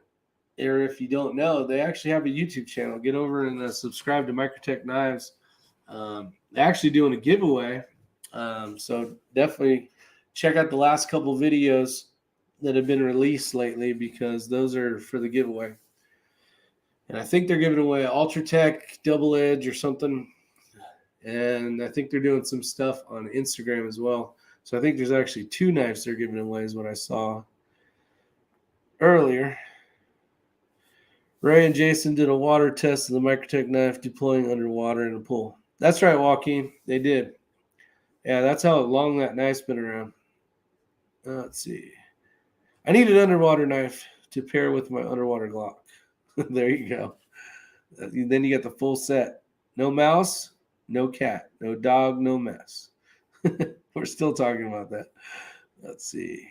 or if you don't know, they actually have a YouTube channel. Get over and subscribe to Microtech Knives. They're actually doing a giveaway. So definitely check out the last couple videos that have been released lately, because those are for the giveaway. And I think they're giving away an Ultratech double edge or something. And I think they're doing some stuff on Instagram as well. So I think there's actually 2 knives they're giving away is what I saw earlier. Ray and Jason did a water test of the Microtech knife deploying underwater in a pool. That's right, Joaquin. They did. Yeah, that's how long that knife's been around. Let's see. I need an underwater knife to pair with my underwater Glock. There you go. Then you get the full set. No mouse, no cat, no dog, no mess. We're still talking about that. Let's see.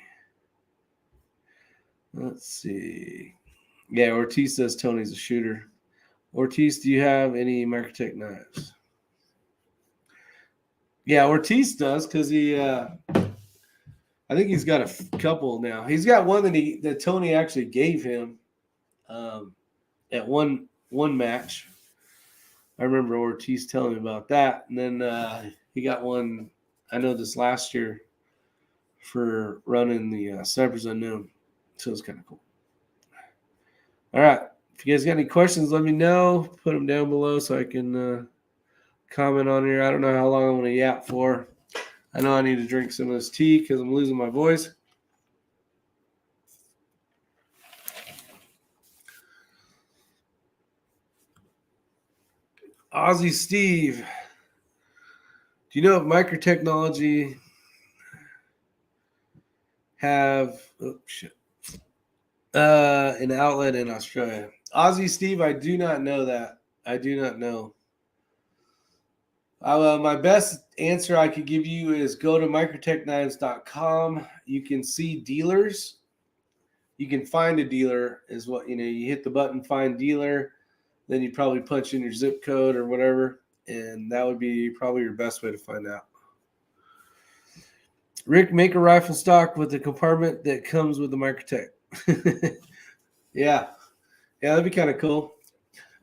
Yeah, Ortiz says Tony's a shooter. Ortiz, do you have any Microtech knives? Yeah, Ortiz does, because I think he's got a couple now. He's got one that Tony actually gave him at one match. I remember Ortiz telling me about that. And then he got one, I know, this last year for running the Cypress Unknown. So it's kind of cool. All right. If you guys got any questions, let me know. Put them down below so I can comment on here. I don't know how long I'm going to yap for. I know I need to drink some of this tea because I'm losing my voice. Aussie Steve, do you know if Microtechnology have an outlet in Australia? Aussie Steve, I do not know that. I do not know. My best answer I could give you is go to microtechknives.com. You can see dealers. You can find a dealer is what, you hit the button, find dealer. Then you probably punch in your zip code or whatever, and that would be probably your best way to find out. Rick, make a rifle stock with a compartment that comes with the Microtech. Yeah, that'd be kind of cool.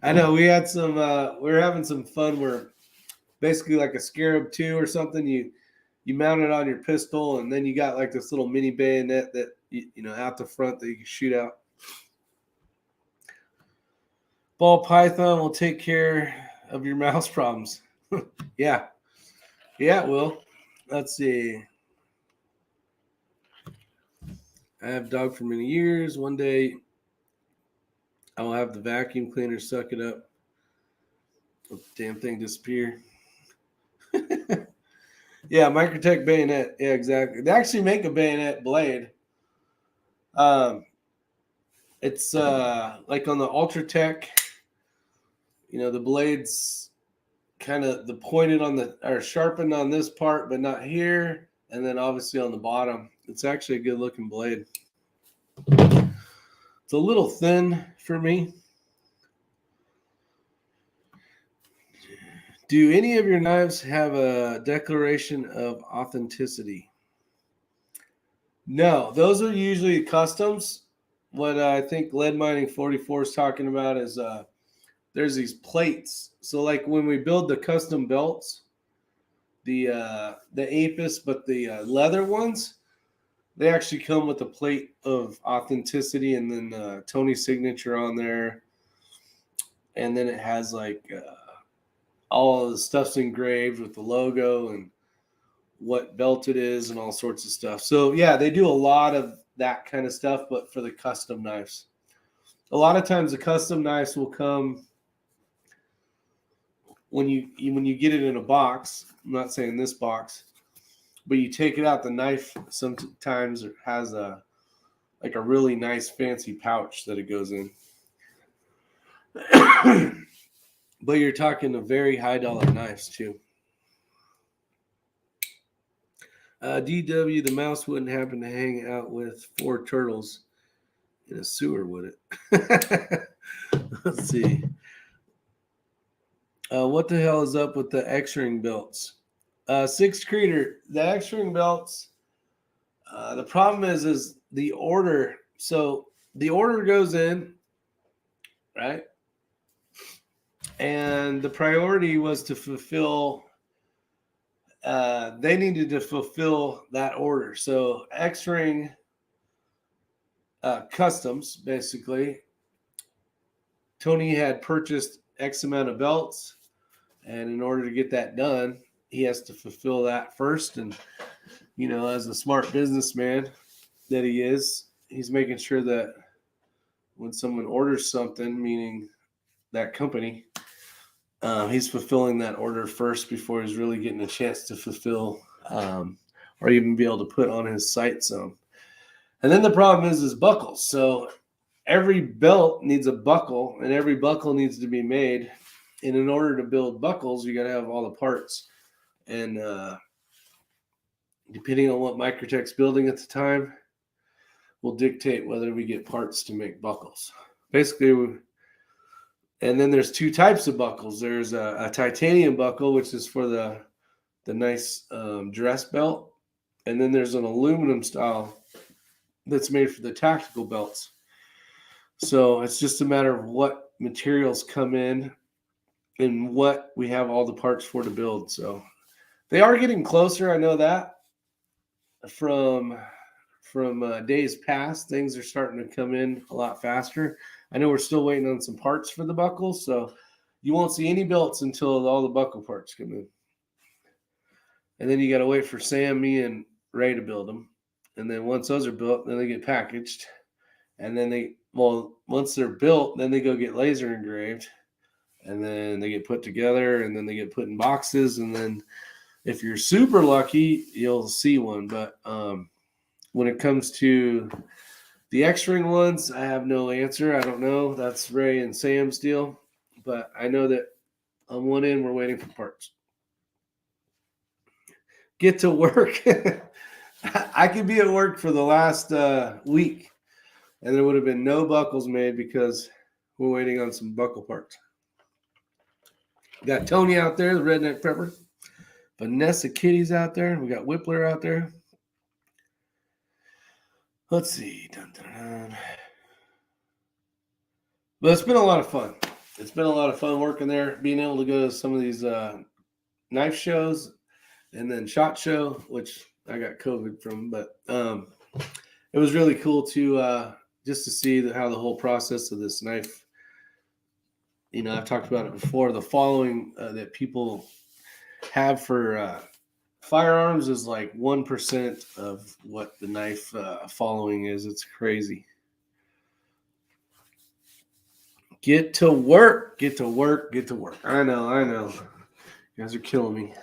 I know we had some. We were having some fun where basically like a Scarab 2 or something. You mount it on your pistol, and then you got like this little mini bayonet that out the front that you can shoot out. Ball python will take care of your mouse problems. Yeah, it will. Let's see. I have dog for many years. One day I will have the vacuum cleaner suck it up. Let the damn thing disappear. Yeah, Microtech bayonet. Yeah, exactly. They actually make a bayonet blade. It's like on the Ultratech, the blades kind of the pointed on are sharpened on this part, but not here. And then obviously on the bottom, it's actually a good looking blade. It's a little thin for me. Do any of your knives have a declaration of authenticity? No, those are usually customs. What I think Lead Mining 44 is talking about is there's these plates. So like when we build the custom belts, the Apis, but the leather ones, they actually come with a plate of authenticity and then Tony's signature on there, and then it has like all of the stuff's engraved with the logo and what belt it is and all sorts of stuff. So yeah, they do a lot of that kind of stuff, but for the custom knives. A lot of times the custom knives will come when you get it in a box. I'm not saying this box, but you take it out, the knife sometimes has a really nice fancy pouch that it goes in. But you're talking a very high dollar knives too. DW, the mouse wouldn't happen to hang out with 4 turtles in a sewer, would it? Let's see. What the hell is up with the X-ring belts? Sixth Creator, the X-ring belts. The problem is the order. So the order goes in, right? And the priority was to fulfill. They needed to fulfill that order. So X-ring customs, basically. Tony had purchased X amount of belts, and in order to get that done, he has to fulfill that first. And as a smart businessman that he is, he's making sure that when someone orders something, meaning that company, he's fulfilling that order first before he's really getting a chance to fulfill or even be able to put on his site some. And then the problem is buckles. So every belt needs a buckle, and every buckle needs to be made. And in order to build buckles, you got to have all the parts. And depending on what Microtech's building at the time, will dictate whether we get parts to make buckles. Basically, and then there's 2 types of buckles. There's a titanium buckle, which is for the nice dress belt. And then there's an aluminum style that's made for the tactical belts. So it's just a matter of what materials come in and what we have all the parts for to build. So they are getting closer. I know that from days past, things are starting to come in a lot faster. I know we're still waiting on some parts for the buckles, so you won't see any belts until all the buckle parts come in. And then you got to wait for Sam, me, and Ray to build them. And then once those are built, then they get packaged. And then once they're built, then they go get laser engraved. And then they get put together, and then they get put in boxes. And then if you're super lucky, you'll see one. But when it comes to the X-ring ones, I have no answer. I don't know. That's Ray and Sam's deal. But I know that on one end, we're waiting for parts. Get to work. I could be at work for the last week, and there would have been no buckles made because we're waiting on some buckle parts. Got Tony out there, the redneck prepper. Vanessa Kitty's out there. We got Whippler out there. Let's see. Dun, dun, dun. But it's been a lot of fun. It's been a lot of fun working there, being able to go to some of these knife shows and then SHOT Show, which I got COVID from. But it was really cool to just to see how the whole process of this knife, I've talked about it before, the following that people have for firearms is like 1% of what the knife following is. It's crazy. Get to work. Get to work. Get to work. I know. You guys are killing me.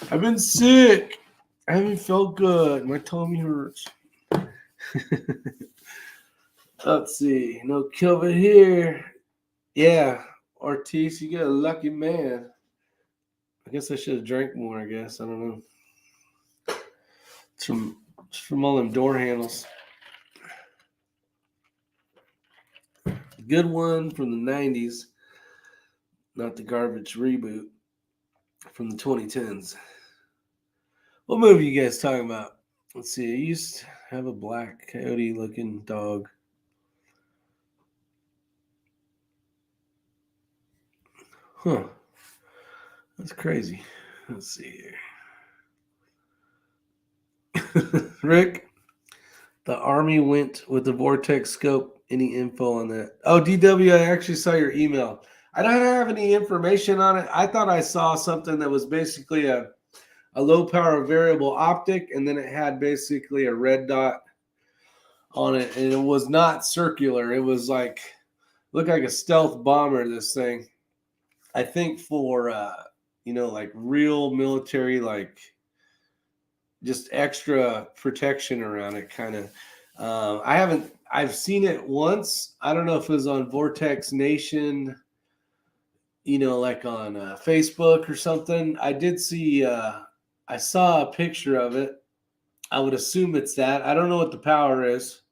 I've been sick. I haven't felt good. My tummy hurts. Let's see. No COVID here. Yeah. Ortiz, you got a lucky man. I guess I should have drank more, I guess. I don't know. It's from all them door handles. Good one from the 90s. Not the garbage reboot. from the 2010s. What movie you guys talking about? Let's see. I used to have a black coyote looking dog. Huh. That's crazy. Let's see here. Rick, the Army went with the Vortex scope. Any info on that? Oh, DW, I actually saw your email. I don't have any information on it. I thought I saw something that was basically a low power variable optic, and then it had basically a red dot on it, and it was not circular. It was like, looked like a stealth bomber, this thing. I think for like real military, like just extra protection around it, kind of. I've seen it once. I don't know if it was on Vortex Nation, like on Facebook or something. I did see, I saw a picture of it. I would assume it's that. I don't know what the power is.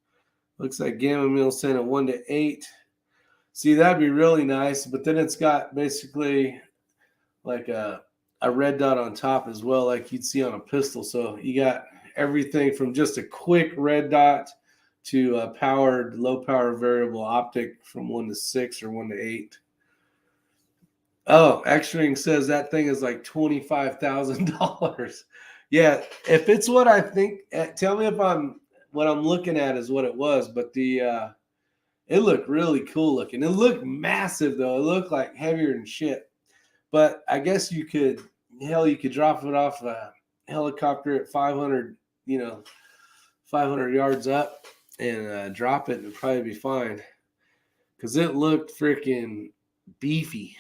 Looks like gamma mil sent at 1 to 8. See, that'd be really nice. But then it's got basically like a red dot on top as well, like you'd see on a pistol. So you got everything from just a quick red dot to a powered, low power variable optic from 1 to 6 or 1 to 8. Oh, X-Ring says that thing is like $25,000. Yeah, if it's what I think, tell me if what I'm looking at is what it was. But it looked really cool looking. It looked massive though. It looked like heavier than shit. But I guess you could drop it off a helicopter at 500, 500 yards up and drop it, and it'd probably be fine. Because it looked freaking beefy.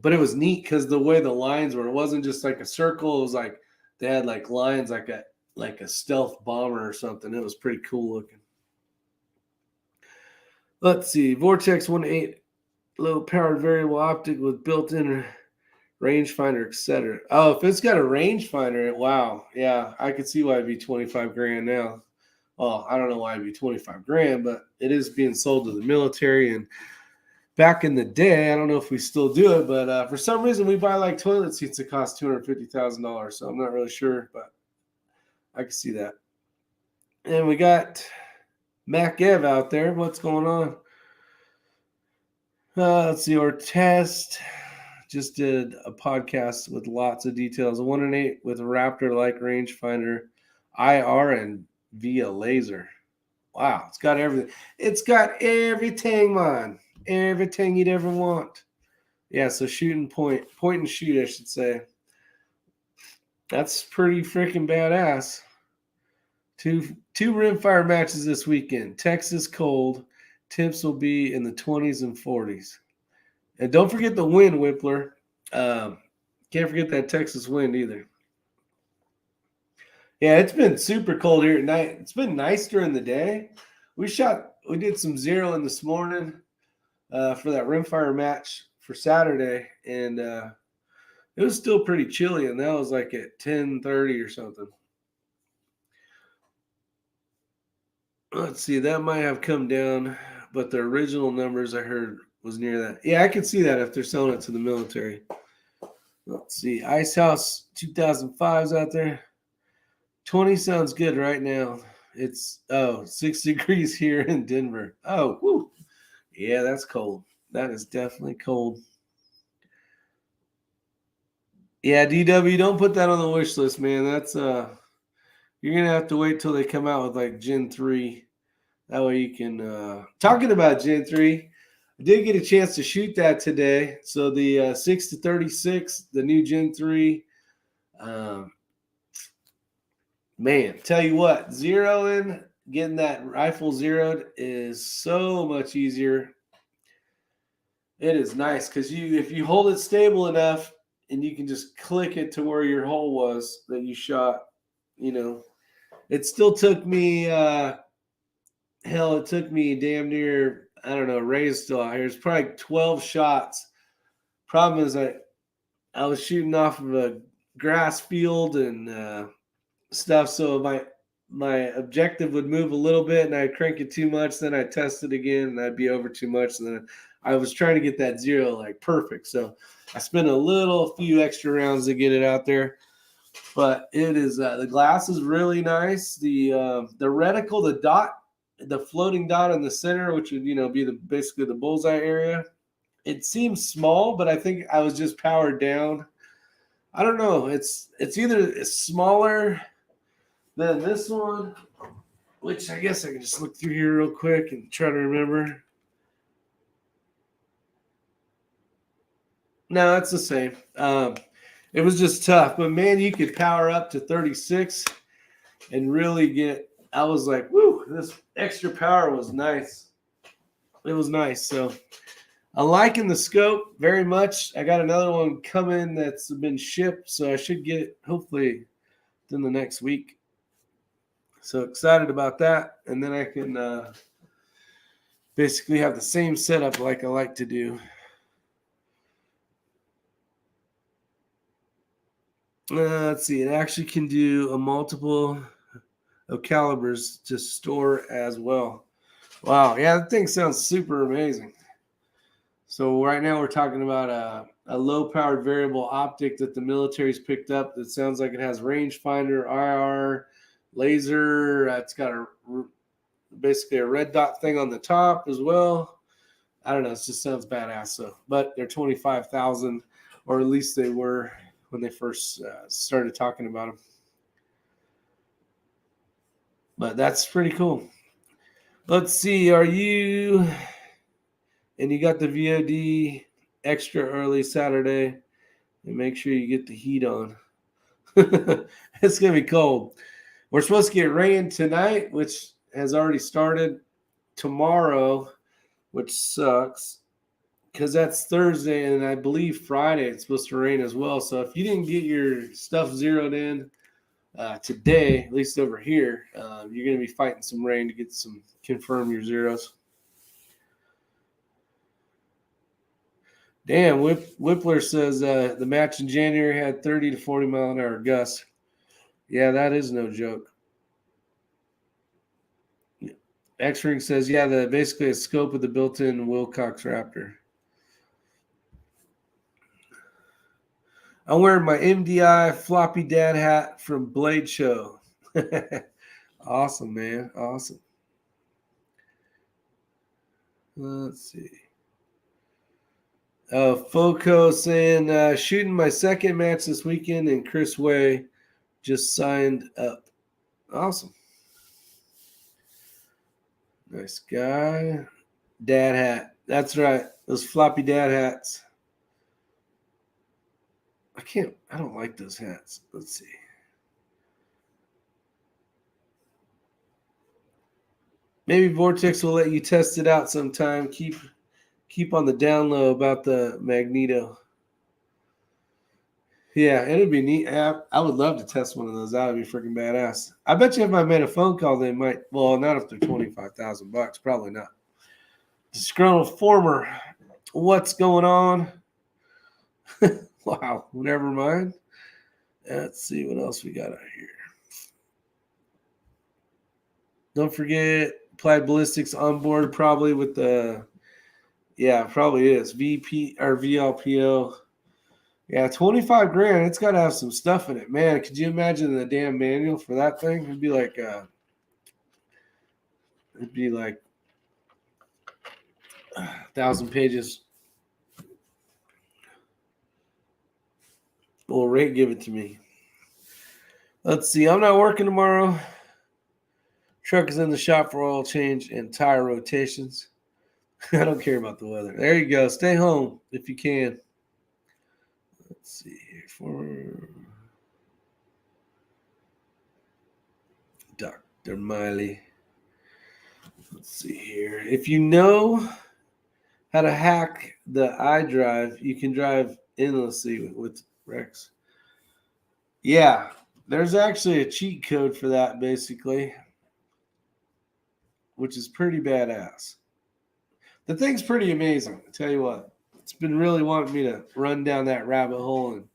But it was neat because the way the lines were, it wasn't just like a circle. It was like they had like lines like a stealth bomber or something. It was pretty cool looking. Let's see. Vortex 1.8 low powered variable optic with built-in rangefinder, etc. Oh, if it's got a rangefinder, wow. Yeah, I could see why it'd be 25 grand now. Well, I don't know why it'd be 25 grand, but it is being sold to the military. And back in the day, I don't know if we still do it, but for some reason we buy like toilet seats that cost $250,000. So I'm not really sure, but I can see that. And we got Mac Ev out there. What's going on? Let's see. Our test just did a podcast with lots of details. A 1 and 8 with a Raptor-like rangefinder, IR, and via laser. Wow, it's got everything. It's got everything, man. Everything you'd ever want. Yeah, so point and shoot, I should say. That's pretty freaking badass. Two rimfire matches this weekend. Texas cold. Temps will be in the 20s and 40s. And don't forget the wind, Whippler. Can't forget that Texas wind either. Yeah, it's been super cold here at night. It's been nice during the day. We did some zeroing this morning for that rimfire match for Saturday, and it was still pretty chilly, and that was like at 10:30 or something. Let's see, that might have come down, but the original numbers I heard was near that. Yeah, I could see that if they're selling it to the military. Let's see, Ice House 2005's out there. 20 sounds good right now. It's 6 degrees here in Denver. Oh, whoo. Yeah, that's cold. That is definitely cold. Yeah, DW, don't put that on the wish list, man. That's you're gonna have to wait till they come out with like Gen 3. That way you can talking about Gen 3. I did get a chance to shoot that today. So the 6 to 36, the new Gen 3. Man, tell you what, getting that rifle zeroed is so much easier. It is nice because if you hold it stable enough and you can just click it to where your hole was that you shot, it still took me it took me damn near, I don't know, Ray's still out here. It's probably 12 shots. Problem is I was shooting off of a grass field and stuff, so my objective would move a little bit and I'd crank it too much. Then I'd test it again and I'd be over too much. And then I was trying to get that zero like perfect. So I spent a few extra rounds to get it out there. But it is the glass is really nice. The reticle, the dot, the floating dot in the center, which would be basically the bullseye area. It seems small, but I think I was just powered down. I don't know. It's either smaller than this one, which I guess I can just look through here real quick and try to remember. No, it's the same. It was just tough, but man, you could power up to 36 and really get. I was like, woo, this extra power was nice. It was nice. So I'm liking the scope very much. I got another one coming that's been shipped, so I should get it hopefully within the next week. So excited about that. And then I can basically have the same setup like I like to do. Let's see. It actually can do a multiple of calibers to store as well. Wow. Yeah, that thing sounds super amazing. So right now we're talking about a low-powered variable optic that the military's picked up that sounds like it has rangefinder, IR, laser. It's got basically a red dot thing on the top as well. I don't know. It just sounds badass. So, but they're 25,000, or at least they were when they first started talking about them. But that's pretty cool. Let's see. Are you? And you got the VOD extra early Saturday. And make sure you get the heat on. It's going to be cold. We're supposed to get rain tonight, which has already started. Tomorrow, which sucks, because that's Thursday, and I believe Friday it's supposed to rain as well. So if you didn't get your stuff zeroed in today, at least over here, you're going to be fighting some rain to confirm your zeros. Damn, Whippler says the match in January had 30 to 40 mile an hour gusts. Yeah, that is no joke. X-Ring says, yeah, basically a scope of the built-in Wilcox Raptor. I'm wearing my MDI floppy dad hat from Blade Show. Awesome, man. Awesome. Let's see. Foco saying, shooting my second match this weekend, and Chris Way just signed up. Awesome. Nice guy. Dad hat. That's right. Those floppy dad hats. I don't like those hats. Let's see. Maybe Vortex will let you test it out sometime. Keep on the down low about the Magneto. Yeah, it'd be neat. I would love to test one of those. That would be freaking badass. I bet you if I made a phone call, they might. Well, not if they're $25,000. Probably not. Disgruntled former. What's going on? Wow. Never mind. Let's see what else we got out here. Don't forget Applied Ballistics on board, probably with the. Yeah, probably is VP or VLPO. Yeah, 25 grand. It's got to have some stuff in it, man. Could you imagine the damn manual for that thing? It'd be like 1,000 pages. Well, Ray, give it to me. Let's see. I'm not working tomorrow. Truck is in the shop for oil change and tire rotations. I don't care about the weather. There you go. Stay home if you can. Let's see here for Dr. Miley. Let's see here. If you know how to hack the iDrive, you can drive endlessly with Rex. Yeah, there's actually a cheat code for that, basically, which is pretty badass. The thing's pretty amazing. I tell you what, it's been really wanting me to run down that rabbit hole and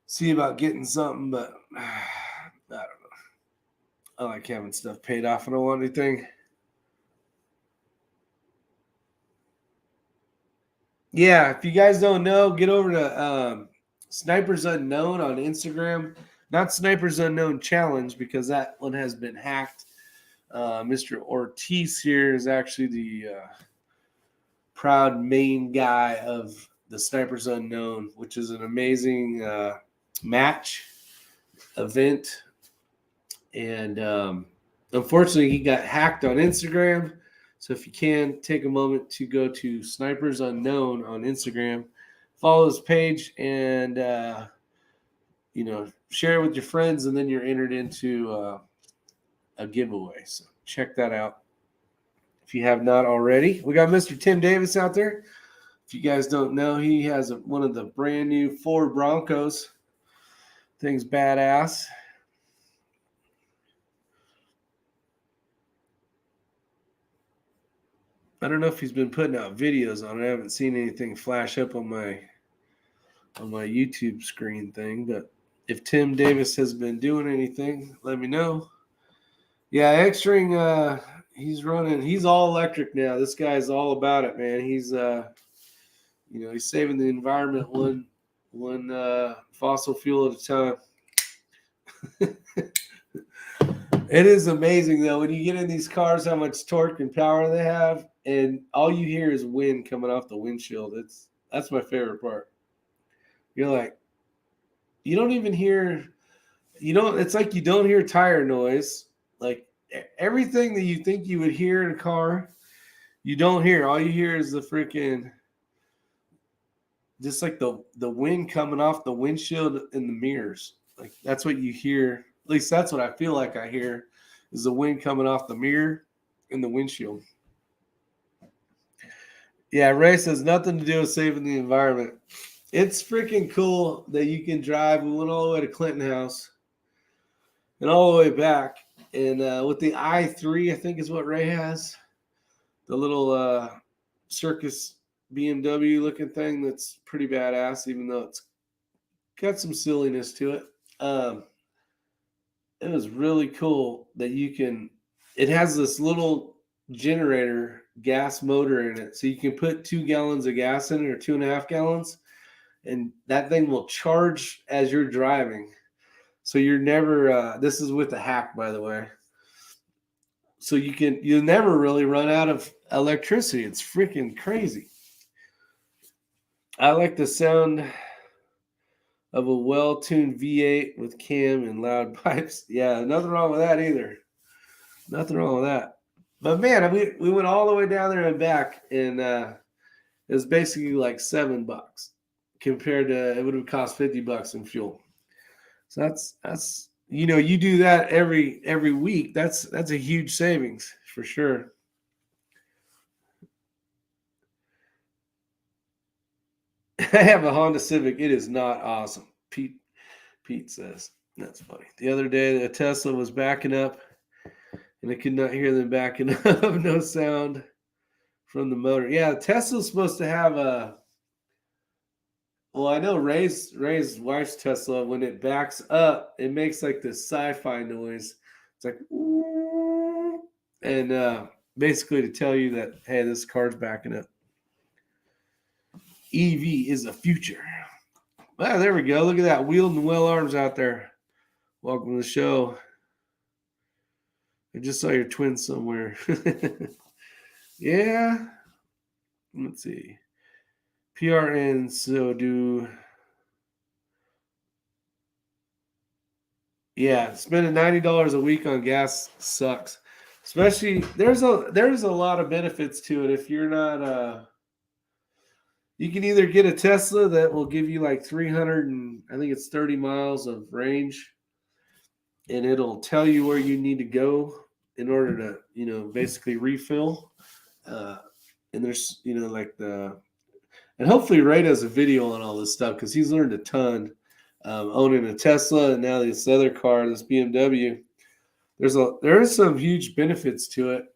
see about getting something, but I don't know. I like having stuff paid off. I don't want anything. Yeah, if you guys don't know, get over to Snipers Unknown on Instagram. Not Snipers Unknown Challenge, because that one has been hacked. Mr. Ortiz here is actually the proud main guy of the Snipers Unknown, which is an amazing match event. And unfortunately, he got hacked on Instagram. So if you can, take a moment to go to Snipers Unknown on Instagram, follow his page, and share it with your friends, and then you're entered into a giveaway. So check that out if you have not already. We got Mr. Tim Davis out there. If you guys don't know, he has one of the brand new Ford Broncos. Thing's badass. I don't know if he's been putting out videos on it. I haven't seen anything flash up on my YouTube screen thing, but if Tim Davis has been doing anything, let me know. Yeah, X-Ring, he's all electric now. This guy's all about it, man. He's he's saving the environment one fossil fuel at a time. It is amazing though when you get in these cars how much torque and power they have, and all you hear is wind coming off the windshield. That's my favorite part. You're like, you don't even hear, it's like you don't hear tire noise. Like everything that you think you would hear in a car, you don't hear. All you hear is the freaking, just like the wind coming off the windshield and the mirrors. Like that's what you hear. At least that's what I feel like I hear, is the wind coming off the mirror and the windshield. Yeah, Ray says nothing to do with saving the environment. It's freaking cool that you can drive. We went all the way to Clinton House and all the way back. And with the i3, I think is what Ray has, the little circus BMW looking thing that's pretty badass, even though it's got some silliness to it. It was really cool that it has this little generator gas motor in it. So you can put 2 gallons of gas in it, or 2.5 gallons, and that thing will charge as you're driving. So you're never, this is with the hack, by the way. So you'll never really run out of electricity. It's freaking crazy. I like the sound of a well-tuned V8 with cam and loud pipes. Yeah, nothing wrong with that either. Nothing wrong with that. But man, we went all the way down there and back, and it was basically like $7 compared to, it would have cost $50 in fuel. So that's you do that every week. That's a huge savings for sure. I have a Honda Civic. It is not awesome. Pete says. That's funny. The other day, a Tesla was backing up, and I could not hear them backing up. No sound from the motor. Yeah, Tesla's supposed to have a. Well, I know Ray's wife's Tesla, when it backs up, it makes like this sci-fi noise. It's like, ooh, and basically to tell you that, hey, this car's backing up. EV is the future. Well, there we go. Look at that. Wielding well arms out there. Welcome to the show. I just saw your twin somewhere. Yeah. Let's see. PRN, so do. Yeah, spending $90 a week on gas sucks. Especially, there's a lot of benefits to it if you're not you can either get a Tesla that will give you like 300 and I think it's 30 miles of range, and it'll tell you where you need to go in order to, basically refill. And there's, and hopefully Ray does a video on all this stuff, because he's learned a ton owning a Tesla, and now this other car, this BMW. There are some huge benefits to it.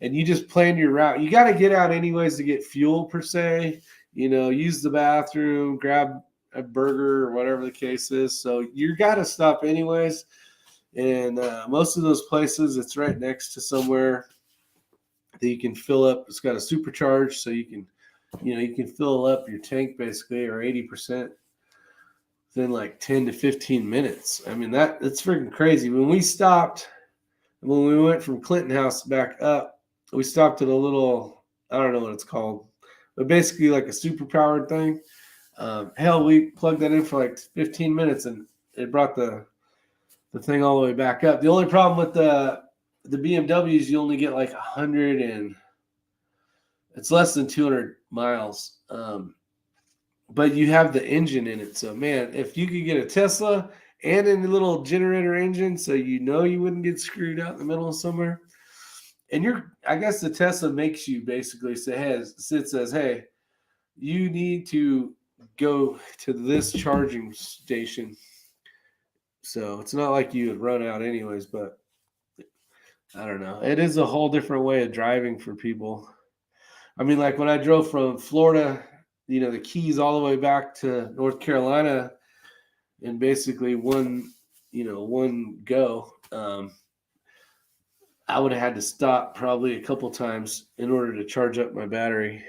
And you just plan your route. You got to get out anyways to get fuel per se, use the bathroom, grab a burger or whatever the case is. So you got to stop anyways. And most of those places, it's right next to somewhere that you can fill up. It's got a supercharge, so you can fill up your tank basically, or 80% within like 10 to 15 minutes. I mean, it's freaking crazy. When we went from Clinton House back up, we stopped at a little, I don't know what it's called, but basically like a super powered thing. Hell, we plugged that in for like 15 minutes and it brought the thing all the way back up. The only problem with the BMWs, you only get like 100 and it's less than 200 miles. But you have the engine in it. So, man, if you could get a Tesla and a little generator engine, so you wouldn't get screwed out in the middle of somewhere. And I guess the Tesla makes you basically says, hey, you need to go to this charging station. So it's not like you would run out anyways, but I don't know. It is a whole different way of driving for people. I mean, like when I drove from Florida, the Keys all the way back to North Carolina in basically one go, I would have had to stop probably a couple times in order to charge up my battery.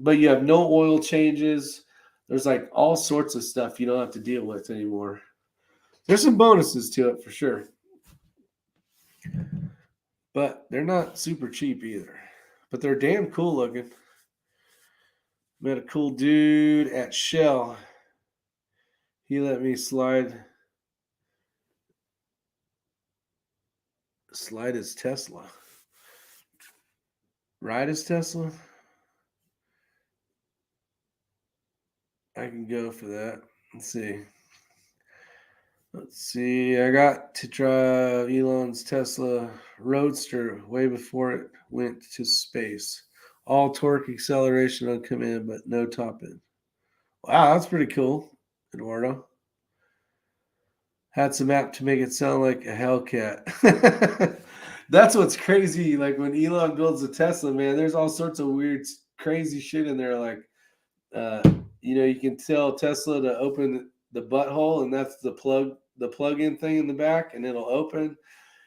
But you have no oil changes. There's like all sorts of stuff you don't have to deal with anymore. There's some bonuses to it for sure. But they're not super cheap either. But they're damn cool looking. Met a cool dude at Shell. He let me slide his Tesla. Ride his Tesla? I can go for that. Let's see. I got to drive Elon's Tesla Roadster way before it went to space. All torque acceleration on command, but no top end. Wow, that's pretty cool, Eduardo. Had some app to make it sound like a Hellcat. That's what's crazy. Like when Elon builds a Tesla, man, there's all sorts of weird, crazy shit in there. Like, you can tell Tesla to open the butthole, and that's the plug-in thing in the back, and it'll open.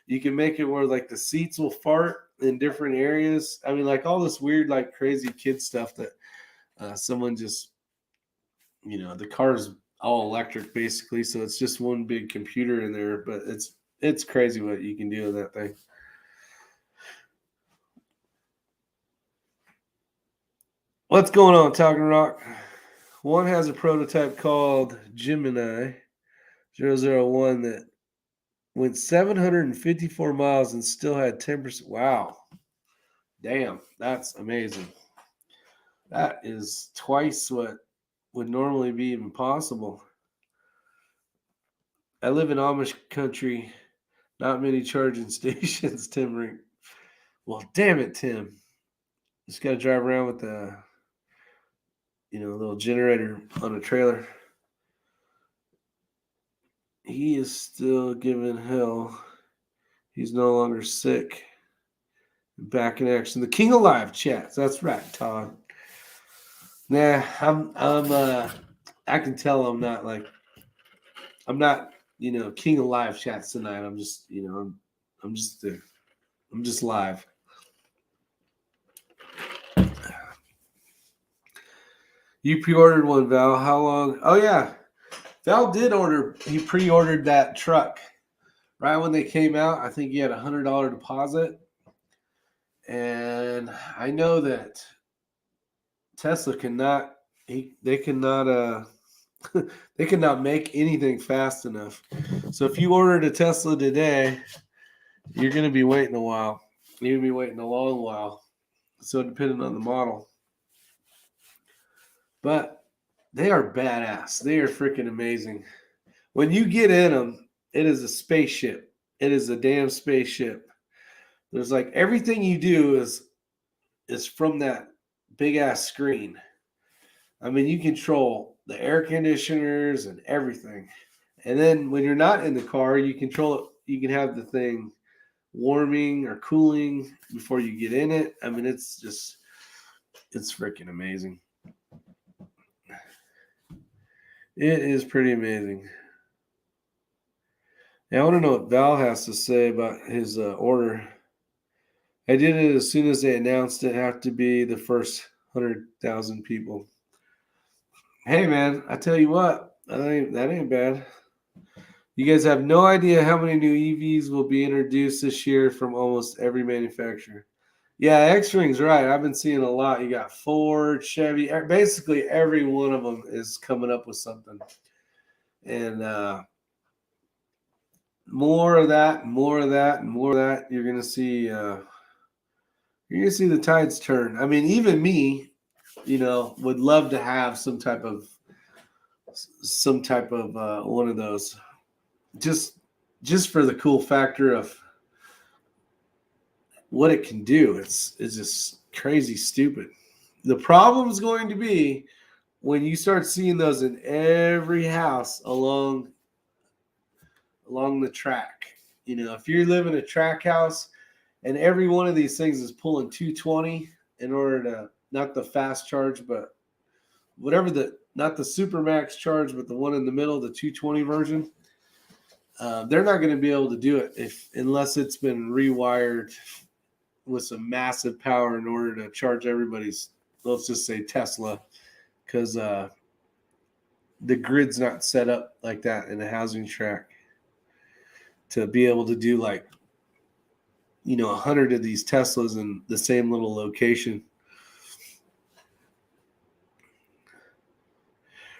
You can make it where like the seats will fart in different areas. I mean, like all this weird, like crazy kid stuff that someone just, the car's all electric basically, so it's just one big computer in there. But it's crazy what you can do with that thing. What's going on, Talking Rock? One has a prototype called Gemini 001 that went 754 miles and still had 10%. Wow. Damn, that's amazing. That is twice what would normally be even possible. I live in Amish country. Not many charging stations, Tim Rink. Well, damn it, Tim. Just got to drive around with a little generator on a trailer. He is still giving hell. He's no longer sick. Back in action. The king of live chats. That's right, Todd. Nah, I can tell I'm not king of live chats tonight. I'm just, I'm just live. You pre-ordered one, Val. How long? Oh yeah. Val did order. He pre-ordered that truck right when they came out. I think he had $100 deposit. And I know that Tesla cannot they cannot make anything fast enough. So if you ordered a Tesla today, you're going to be waiting a while. You're going to be waiting a long while. So depending on the model. But they are badass. They are freaking amazing. When you get in them, it is a spaceship. It is a damn spaceship. There's like everything you do is from that big ass screen. I mean, you control the air conditioners and everything. And then when you're not in the car, you control it. You can have the thing warming or cooling before you get in it. I mean, it's freaking amazing. It is pretty amazing. Yeah, I want to know what Val has to say about his order. I did it as soon as they announced it had to be the first 100,000 people. Hey, man, I tell you what, that ain't bad. You guys have no idea how many new EVs will be introduced this year from almost every manufacturer. Yeah, X-Ring's right. I've been seeing a lot. You got Ford, Chevy, basically every one of them is coming up with something. And more of that, more of that, and more of that. You're gonna see the tides turn. I mean, even me, would love to have some type of one of those. Just for the cool factor of what it can do. It's just crazy stupid. The problem is going to be when you start seeing those in every house along the track. If you live in a track house and every one of these things is pulling 220 in order to, not the fast charge, but whatever not the super max charge, but the one in the middle, the 220 version, they're not going to be able to do it unless it's been rewired with some massive power in order to charge everybody's, let's just say Tesla, because the grid's not set up like that in a housing track to be able to do 100 of these Teslas in the same little location.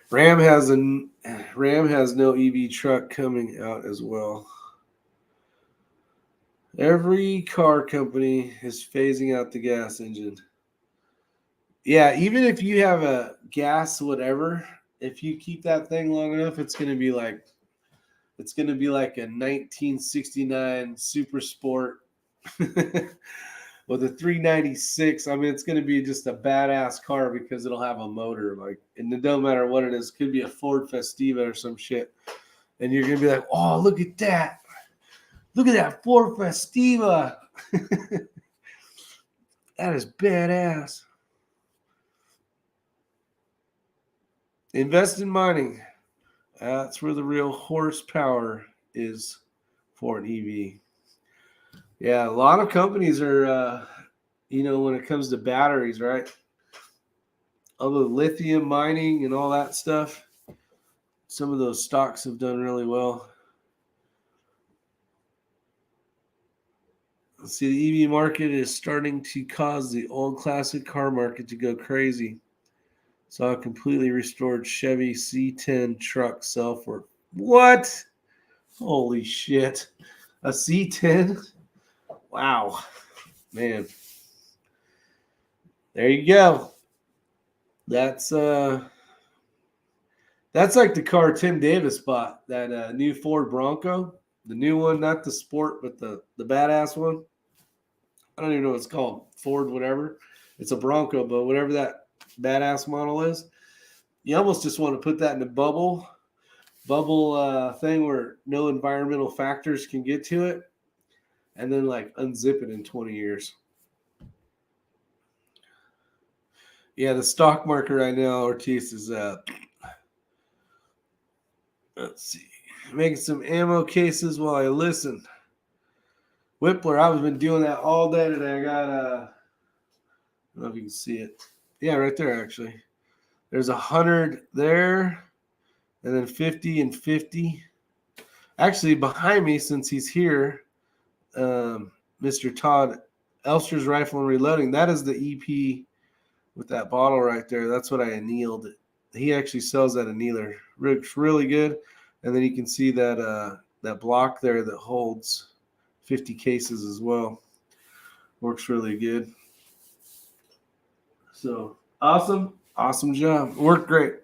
Ram has no EV truck coming out as well. Every car company is phasing out the gas engine. Yeah, even if you have a gas whatever, if you keep that thing long enough, it's going to be like a 1969 Super Sport with a 396. I mean, it's going to be just a badass car because it'll have a motor. And it don't matter what it is. It could be a Ford Festiva or some shit. And you're going to be like, oh, look at that. Look at that Ford Festiva. That is badass. Invest in mining. That's where the real horsepower is for an EV. Yeah, a lot of companies are, when it comes to batteries, right? All the lithium mining and all that stuff, some of those stocks have done really well. See, the EV market is starting to cause the old classic car market to go crazy. Saw a completely restored Chevy C10 truck sell for what? Holy shit. A C10? Wow. Man. There you go. That's like the car Tim Davis bought, that new Ford Bronco. The new one, not the sport, but the badass one. I don't even know what it's called. Ford whatever. It's a Bronco, but whatever that badass model is, you almost just want to put that in a bubble thing where no environmental factors can get to it, and then unzip it in 20 years. Yeah, the stock market right now, Ortiz, is let's see, making some ammo cases while I listen. Whippler, I've been doing that all day today. I got I don't know if you can see it. Yeah, right there actually. There's 100 there, and then 50 and 50. Actually, behind me, since he's here, Mr. Todd Elster's Rifle and Reloading. That is the EP with that bottle right there. That's what I annealed. He actually sells that annealer. Looks really good. And then you can see that that block there that holds 50 cases as well. Works really good. So awesome job. Worked great.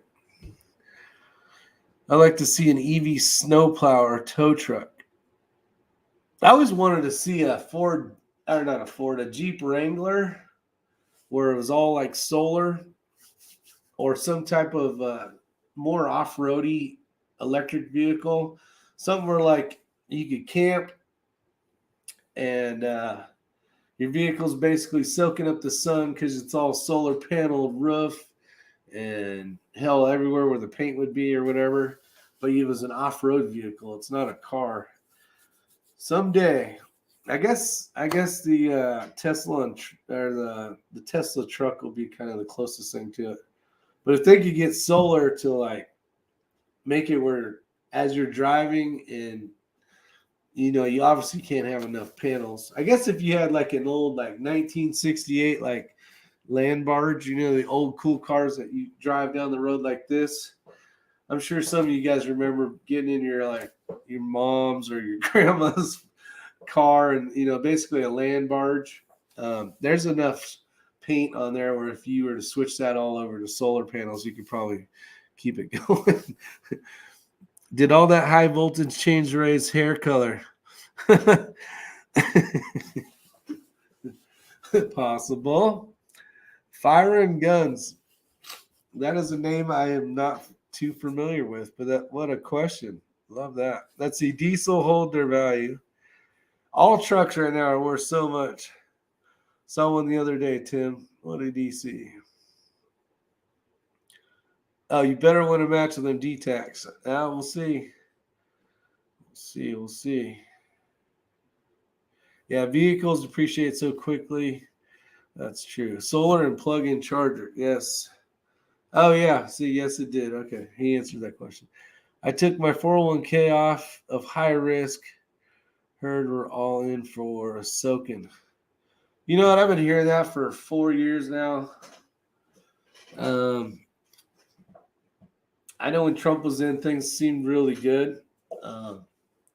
I like to see an EV snowplow or tow truck. I always wanted to see a Jeep Wrangler where it was all solar, or some type of more off-roady electric vehicle, something where you could camp and your vehicle's basically soaking up the sun because it's all solar panel roof and hell everywhere where the paint would be or whatever. But it was an off-road vehicle. It's not a car. Someday. I guess the Tesla or the Tesla truck will be kind of the closest thing to it. But if they could get solar to like make it where as you're driving and you obviously can't have enough panels. I guess if you had like an old like 1968 like land barge, the old cool cars that you drive down the road like this. I'm sure some of you guys remember getting in your mom's or your grandma's car and basically a land barge. There's enough paint on there where if you were to switch that all over to solar panels, you could probably keep it going. Did all that high voltage change Ray's hair color? Possible. Fire and Guns. That is a name I am not too familiar with, but what a question. Love that. Let's see. Diesel hold their value. All trucks right now are worth so much. Saw one the other day, Tim. What did he see? Oh, you better win a match with them D-Tax. We'll see. We'll see. Yeah, vehicles depreciate so quickly. That's true. Solar and plug-in charger. Yes. Oh, yeah. See, yes, it did. Okay. He answered that question. I took my 401k off of high risk. Heard we're all in for a soaking. You know what? I've been hearing that for 4 years now. I know when Trump was in, things seemed really good. And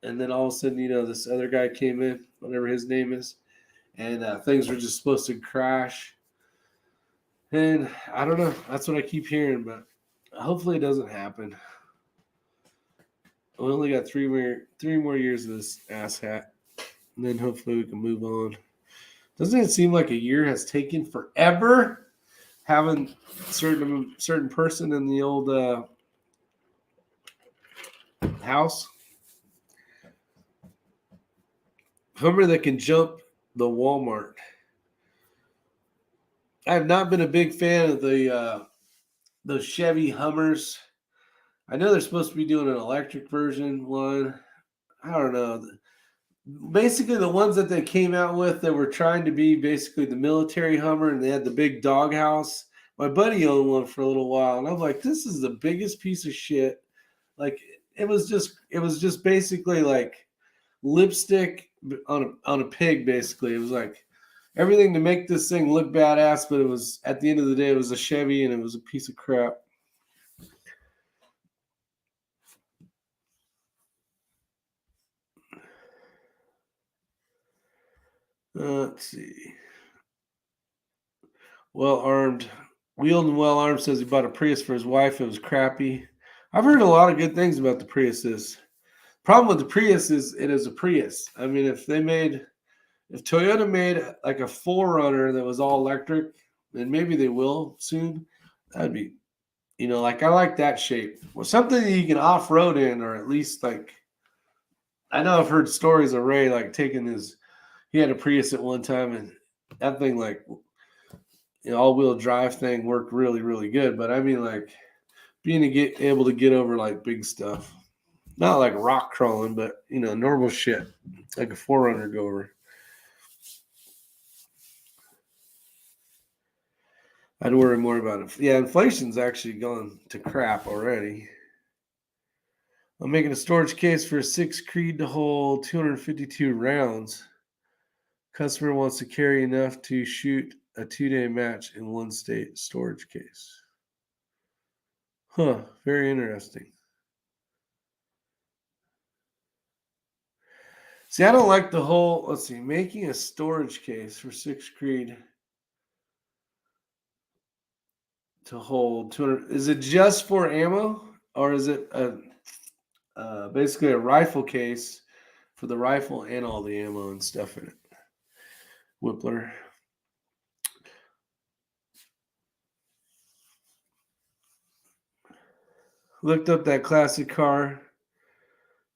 then all of a sudden, this other guy came in, whatever his name is, and things were just supposed to crash. And I don't know. That's what I keep hearing, but hopefully it doesn't happen. We only got three more years of this asshat, and then hopefully we can move on. Doesn't it seem like a year has taken forever having certain person in the old house? Hummer that can jump the Walmart. I have not been a big fan of those Chevy Hummers. I know they're supposed to be doing an electric version one. I don't know. Basically, the ones that they came out with that were trying to be basically the military Hummer, and they had the big doghouse. My buddy owned one for a little while, and I'm like, this is the biggest piece of shit. Like, it was just basically like lipstick on a pig. Basically, it was like everything to make this thing look badass, but it was, at the end of the day, it was a Chevy, and it was a piece of crap. Let's see. Wheeled and well armed says he bought a Prius for his wife. It was crappy. I've heard a lot of good things about the Priuses. Problem with the Prius is it is a Prius. I mean, if Toyota made like a 4Runner that was all electric, and maybe they will soon, that'd be, like I like that shape. Well, something that you can off road in, or at least like, I know I've heard stories of Ray like he had a Prius at one time, and that thing like all-wheel drive thing worked really, really good. But I mean, like being able to get over like big stuff, not like rock crawling, but normal shit like a 4Runner go over. I'd worry more about it. Yeah, inflation's actually gone to crap already. I'm making a storage case for a 6 Creed to hold 252 rounds. Customer wants to carry enough to shoot a 2-day match in one state storage case. Huh, very interesting. See, I don't like the whole, making a storage case for 6 Creed to hold 200. Is it just for ammo, or is it basically a rifle case for the rifle and all the ammo and stuff in it? Whippler. Looked up that classic car.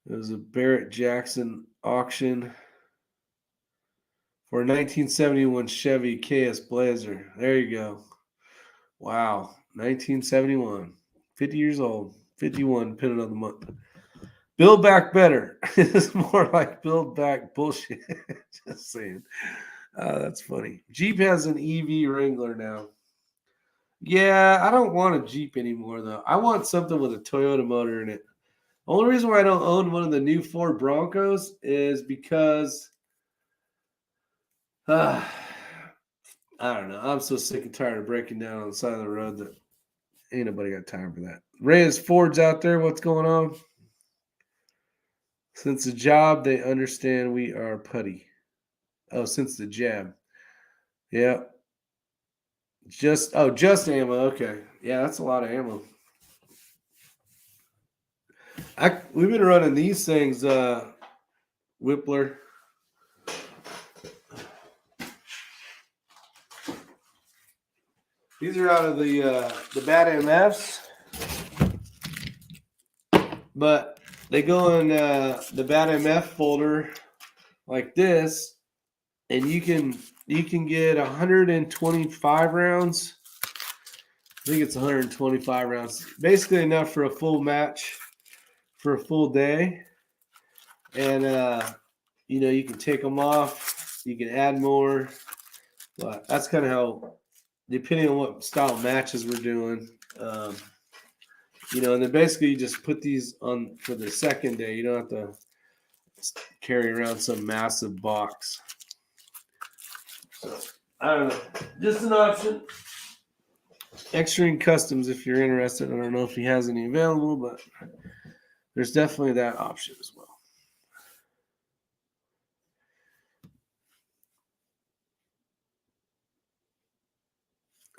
It was a Barrett Jackson auction for a 1971 Chevy KS Blazer. There you go. Wow. 1971. 50 years old. 51, depending on the month. Build back better. It's more like build back bullshit. Just saying. That's funny. Jeep has an EV Wrangler now. Yeah, I don't want a Jeep anymore, though. I want something with a Toyota motor in it. Only reason why I don't own one of the new Ford Broncos is because I don't know. I'm so sick and tired of breaking down on the side of the road that ain't nobody got time for that. Reyes Ford's out there. What's going on? Since the job, they understand we are putty. Oh, since the jab. Yeah. Just ammo. Okay. Yeah, that's a lot of ammo. We've been running these things, Whippler. These are out of the Bad MFs, but they go in the Bad MF folder like this, and you can get 125 rounds. I think it's 125 rounds, basically enough for a full match for a full day. And you can take them off, you can add more, but that's kind of how, depending on what style matches we're doing. And then basically you just put these on for the second day. You don't have to carry around some massive box. So I don't know, just an option. Extreme Customs, if you're interested. I don't know if he has any available, but there's definitely that option as well.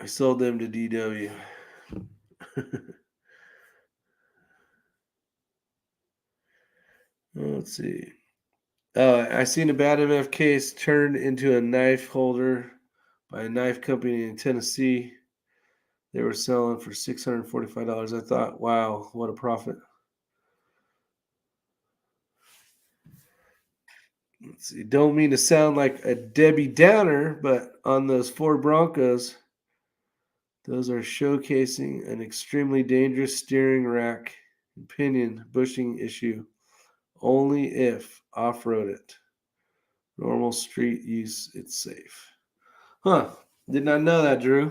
I sold them to DW. Let's see. I seen a Bad MF case turned into a knife holder by a knife company in Tennessee. They were selling for $645. I thought, wow, what a profit. Let's see. Don't mean to sound like a Debbie Downer, but on those Ford Broncos, those are showcasing an extremely dangerous steering rack and pinion bushing issue. Only if off-road it. Normal street use, it's safe. Huh. Did not know that, Drew.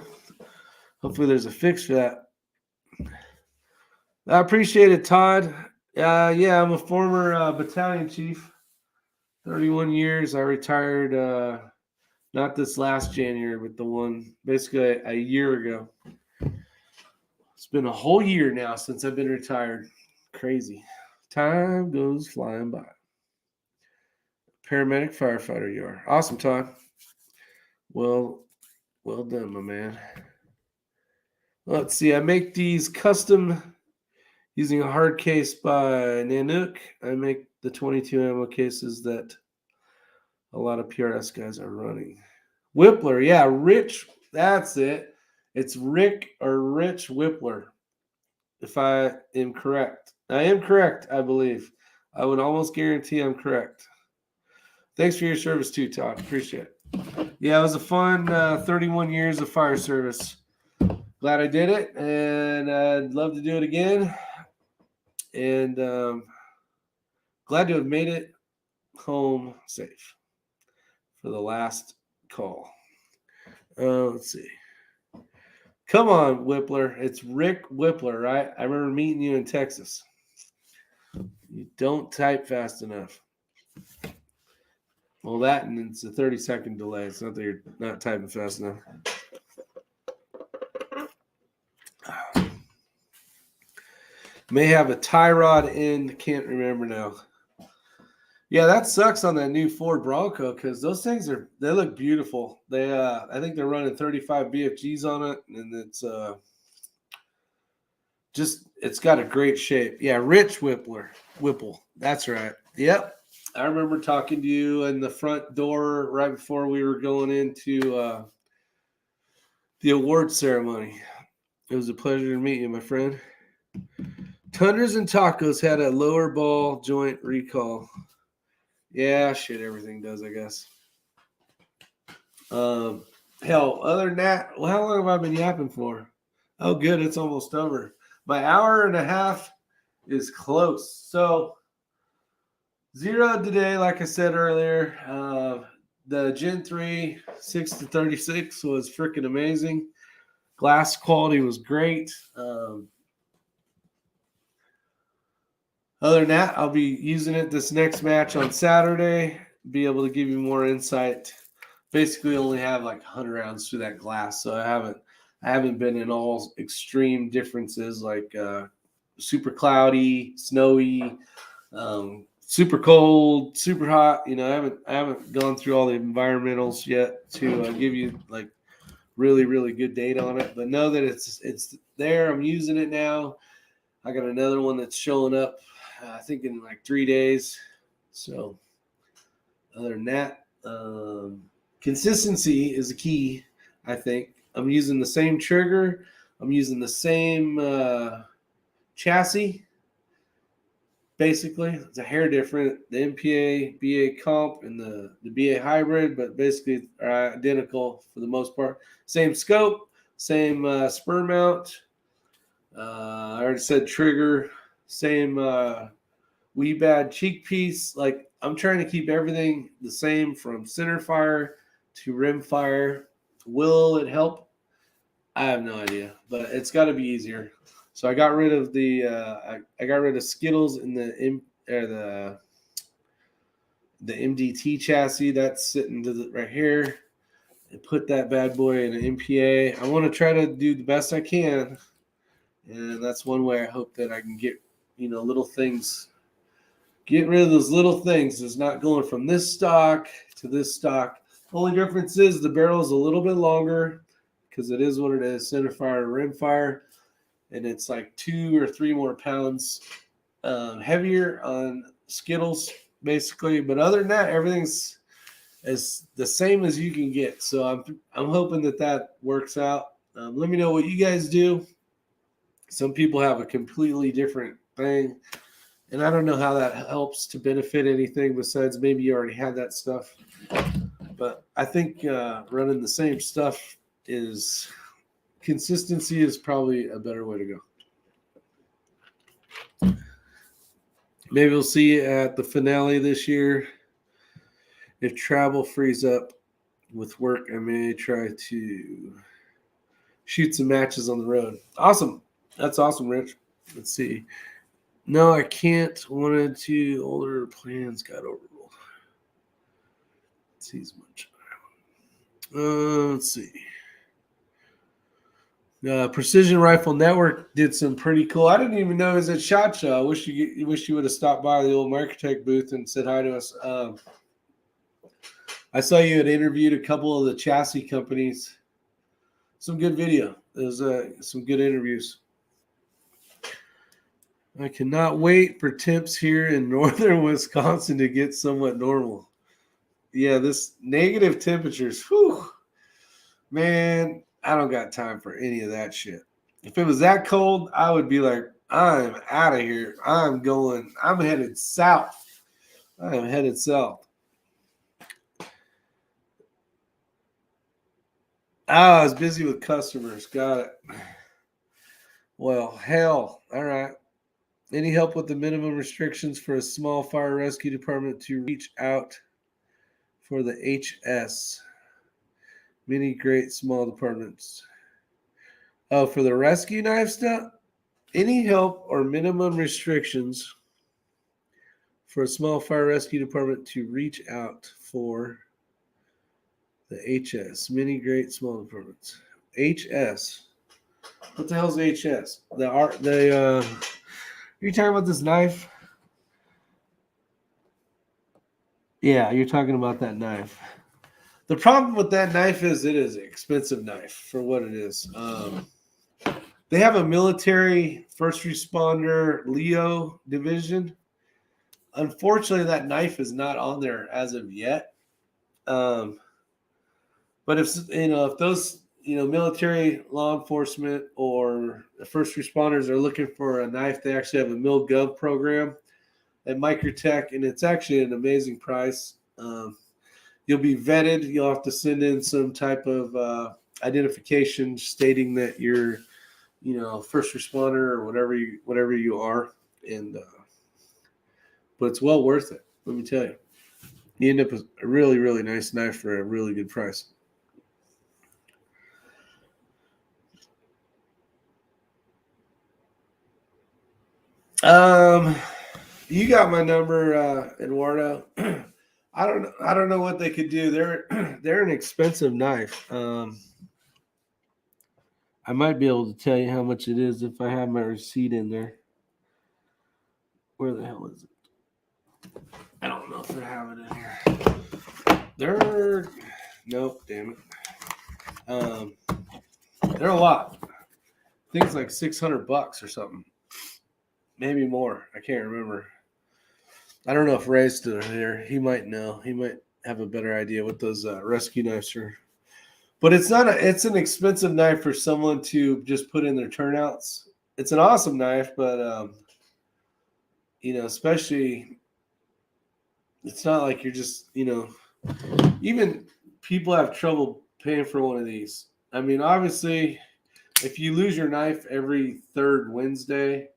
Hopefully there's a fix for that. I appreciate it, Todd. Yeah, I'm a former battalion chief. 31 years. I retired not this last January, but the one basically a year ago. It's been a whole year now since I've been retired. Crazy. Time goes flying by. Paramedic firefighter you are. Awesome, Todd. Well done, my man. Let's see. I make these custom using a hard case by Nanook. I make the 22 ammo cases that a lot of PRS guys are running. Whippler, yeah, Rich. That's it. It's Rick or Rich Whippler. If I am correct. I am correct, I believe. I would almost guarantee I'm correct. Thanks for your service too, Todd. Appreciate it. Yeah, it was a fun 31 years of fire service. Glad I did it, and I'd love to do it again. And glad to have made it home safe for the last call. Let's see. Come on, Whippler. It's Rick Whippler, right? I remember meeting you in Texas. You don't type fast enough. Well, that and it's a 30-second delay. It's not that you're not typing fast enough. May have a tie rod end. Can't remember now. Yeah, that sucks on that new Ford Bronco because those things they look beautiful. They I think they're running 35 BFGs on it, and it's it's got a great shape. Yeah, Rich Whipple. That's right. Yep. I remember talking to you in the front door right before we were going into the award ceremony. It was a pleasure to meet you, my friend. Tundras and Tacos had a lower ball joint recall. Yeah, shit, everything does, I guess. Hell, other than that, well, how long have I been yapping for? Oh, good, it's almost over. My hour and a half is close. So Zeroed today, like I said earlier. The Gen 3 6 to 36 was freaking amazing. Glass quality was great. Other than that, I'll be using it this next match on Saturday. Be able to give you more insight. Basically, only have like 100 rounds through that glass, so I haven't been in all extreme differences like super cloudy, snowy, super cold, super hot. You know, I haven't gone through all the environmentals yet to give you like really good data on it. But know that it's there. I'm using it now. I got another one that's showing up. I think in like 3 days. So other than that, consistency is the key. I think I'm using the same trigger. I'm using the same chassis. Basically, it's a hair different. The MPA, BA comp, and the BA hybrid, but basically are identical for the most part. Same scope, same spur mount. I already said trigger, same wee bad cheek piece. Like I'm trying to keep everything the same from center fire to rim fire. Will it help? I have no idea, but it's got to be easier. So I got rid of the I got rid of Skittles in the MDT chassis that's sitting right here, and put that bad boy in an MPA. I want to try to do the best I can, and that's one way I hope that I can get little things. Get rid of those little things. It's not going from this stock to this stock. Only difference is the barrel is a little bit longer because it is what it is, center fire, rim fire, and it's like 2 or 3 more pounds heavier on Skittles, basically. But other than that, everything's as the same as you can get. So I'm hoping that works out. Let me know what you guys do. Some people have a completely different thing. And I don't know how that helps to benefit anything besides maybe you already had that stuff. But I think running the same stuff consistency is probably a better way to go. Maybe we'll see you at the finale this year. If travel frees up with work, I may try to shoot some matches on the road. Awesome. That's awesome, Rich. Let's see. No, I can't. Wanted to. Older plans got overruled. Let's see as much. Let's see. Precision Rifle Network did some pretty cool. I didn't even know it was at SHOT Show. I wish you would have stopped by the old Microtech booth and said hi to us. I saw you had interviewed a couple of the chassis companies. Some good video. There's some good interviews. I cannot wait for temps here in northern Wisconsin to get somewhat normal. Yeah, this negative temperatures. Whew, man, I don't got time for any of that shit. If it was that cold, I would be like, I'm out of here. I'm headed south. I am headed south. I was busy with customers. Got it. Well, hell. All right. Any help with the minimum restrictions for a small fire rescue department to reach out for the HS? Many great small departments. Oh, for the rescue knife stuff? Any help or minimum restrictions for a small fire rescue department to reach out for the HS? Many great small departments. HS. What the hell's HS? Are you talking about this knife? Yeah, you're talking about that knife. The problem with that knife is it is an expensive knife for what it is. They have a military first responder Leo division. Unfortunately, that knife is not on there as of yet. But if those military law enforcement or the first responders are looking for a knife, they actually have a MilGov program at Microtech, and it's actually an amazing price. You'll be vetted. You'll have to send in some type of identification stating that you're, first responder or whatever you are, and but it's well worth it. let me tell you. You end up with a really, really nice knife for a really good price. You got my number, Eduardo. I don't know what they could do. They're an expensive knife. I might be able to tell you how much it is if I have my receipt in there. Where the hell is it? I don't know if I have it in here. Nope, damn it. They're a lot. I think it's like $600 or something. Maybe more. I can't remember. I don't know if Ray's still here. He might know. He might have a better idea what those rescue knives are. But it's an expensive knife for someone to just put in their turnouts. It's an awesome knife, but especially it's not like you're just, even people have trouble paying for one of these. I mean, obviously, if you lose your knife every third Wednesday,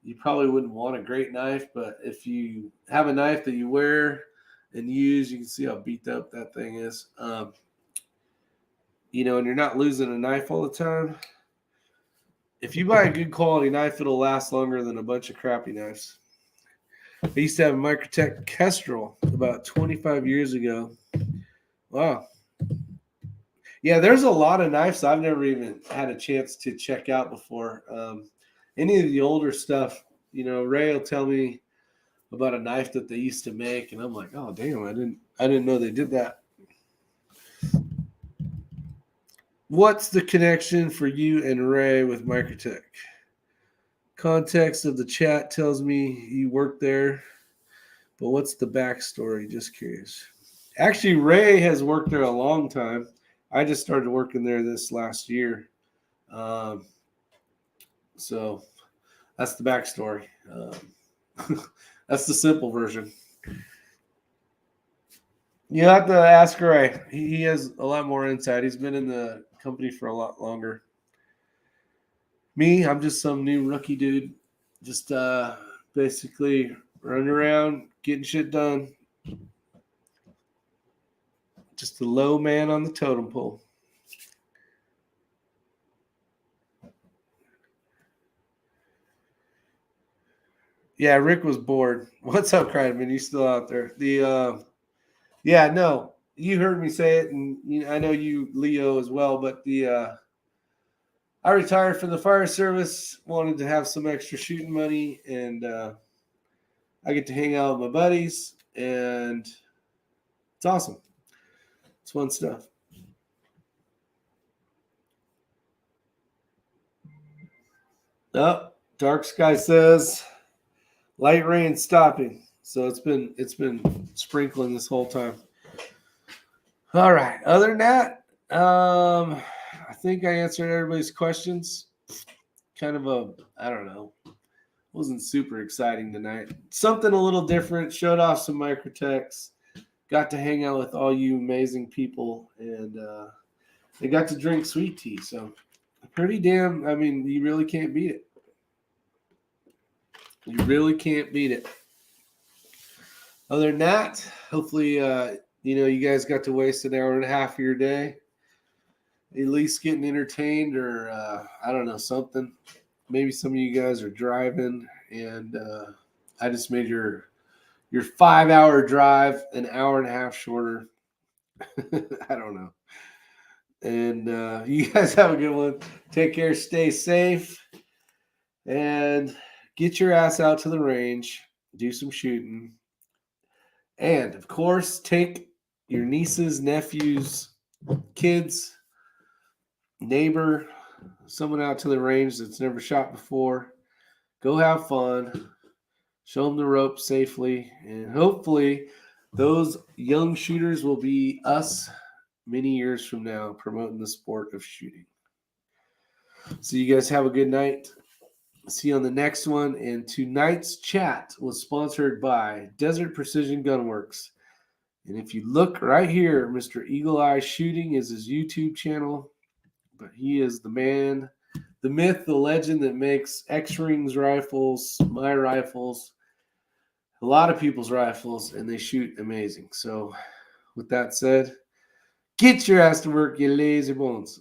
you probably wouldn't want a great knife. But if you have a knife that you wear and use, you can see how beat up that thing is. And you're not losing a knife all the time. If you buy a good quality knife, it'll last longer than a bunch of crappy knives. I used to have a Microtech Kestrel about 25 years ago. Wow. Yeah, there's a lot of knives I've never even had a chance to check out before. Any of the older stuff, Ray will tell me about a knife that they used to make, and I'm like, oh damn, I didn't know they did that. What's the connection for you and Ray with Microtech? Context of the chat tells me you worked there, but what's the backstory? Just curious. Actually, Ray has worked there a long time. I just started working there this last year. So that's the backstory. That's the simple version. You have to ask Ray. He has a lot more insight. He's been in the company for a lot longer. Me, I'm just some new rookie dude. Just basically running around, getting shit done. Just the low man on the totem pole. Yeah, Rick was bored. What's up, Criderman? You still out there? Yeah, no, you heard me say it, and I know you, Leo, as well. But I retired from the fire service. Wanted to have some extra shooting money, and I get to hang out with my buddies, and it's awesome. It's fun stuff. Oh, Dark Sky says light rain stopping. So it's been sprinkling this whole time. All right. Other than that, I think I answered everybody's questions. Kind of I don't know. Wasn't super exciting tonight. Something a little different. Showed off some Microtechs. Got to hang out with all you amazing people, and they got to drink sweet tea. So pretty damn. I mean, you really can't beat it. You really can't beat it. Other than that, hopefully, you guys got to waste an hour and a half of your day, at least getting entertained, or I don't know, something. Maybe some of you guys are driving, and I just made your 5-hour drive an hour and a half shorter. I don't know. And you guys have a good one. Take care, stay safe, and get your ass out to the range, do some shooting. And, of course, take your nieces, nephews, kids, neighbor, someone out to the range that's never shot before. Go have fun. Show them the ropes safely. And hopefully those young shooters will be us many years from now promoting the sport of shooting. So you guys have a good night. See you on the next one. And tonight's chat was sponsored by Desert Precision Gunworks. And if you look right here, Mr. Eagle Eye Shooting is his YouTube channel. But he is the man, the myth, the legend that makes X-Rings rifles, my rifles. a lot of people's rifles, and they shoot amazing. So with that said, get your ass to work, you lazy bones,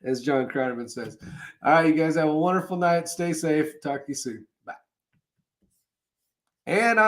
as John Crowderman says. All right, you guys have a wonderful night. Stay safe. Talk to you soon. Bye. And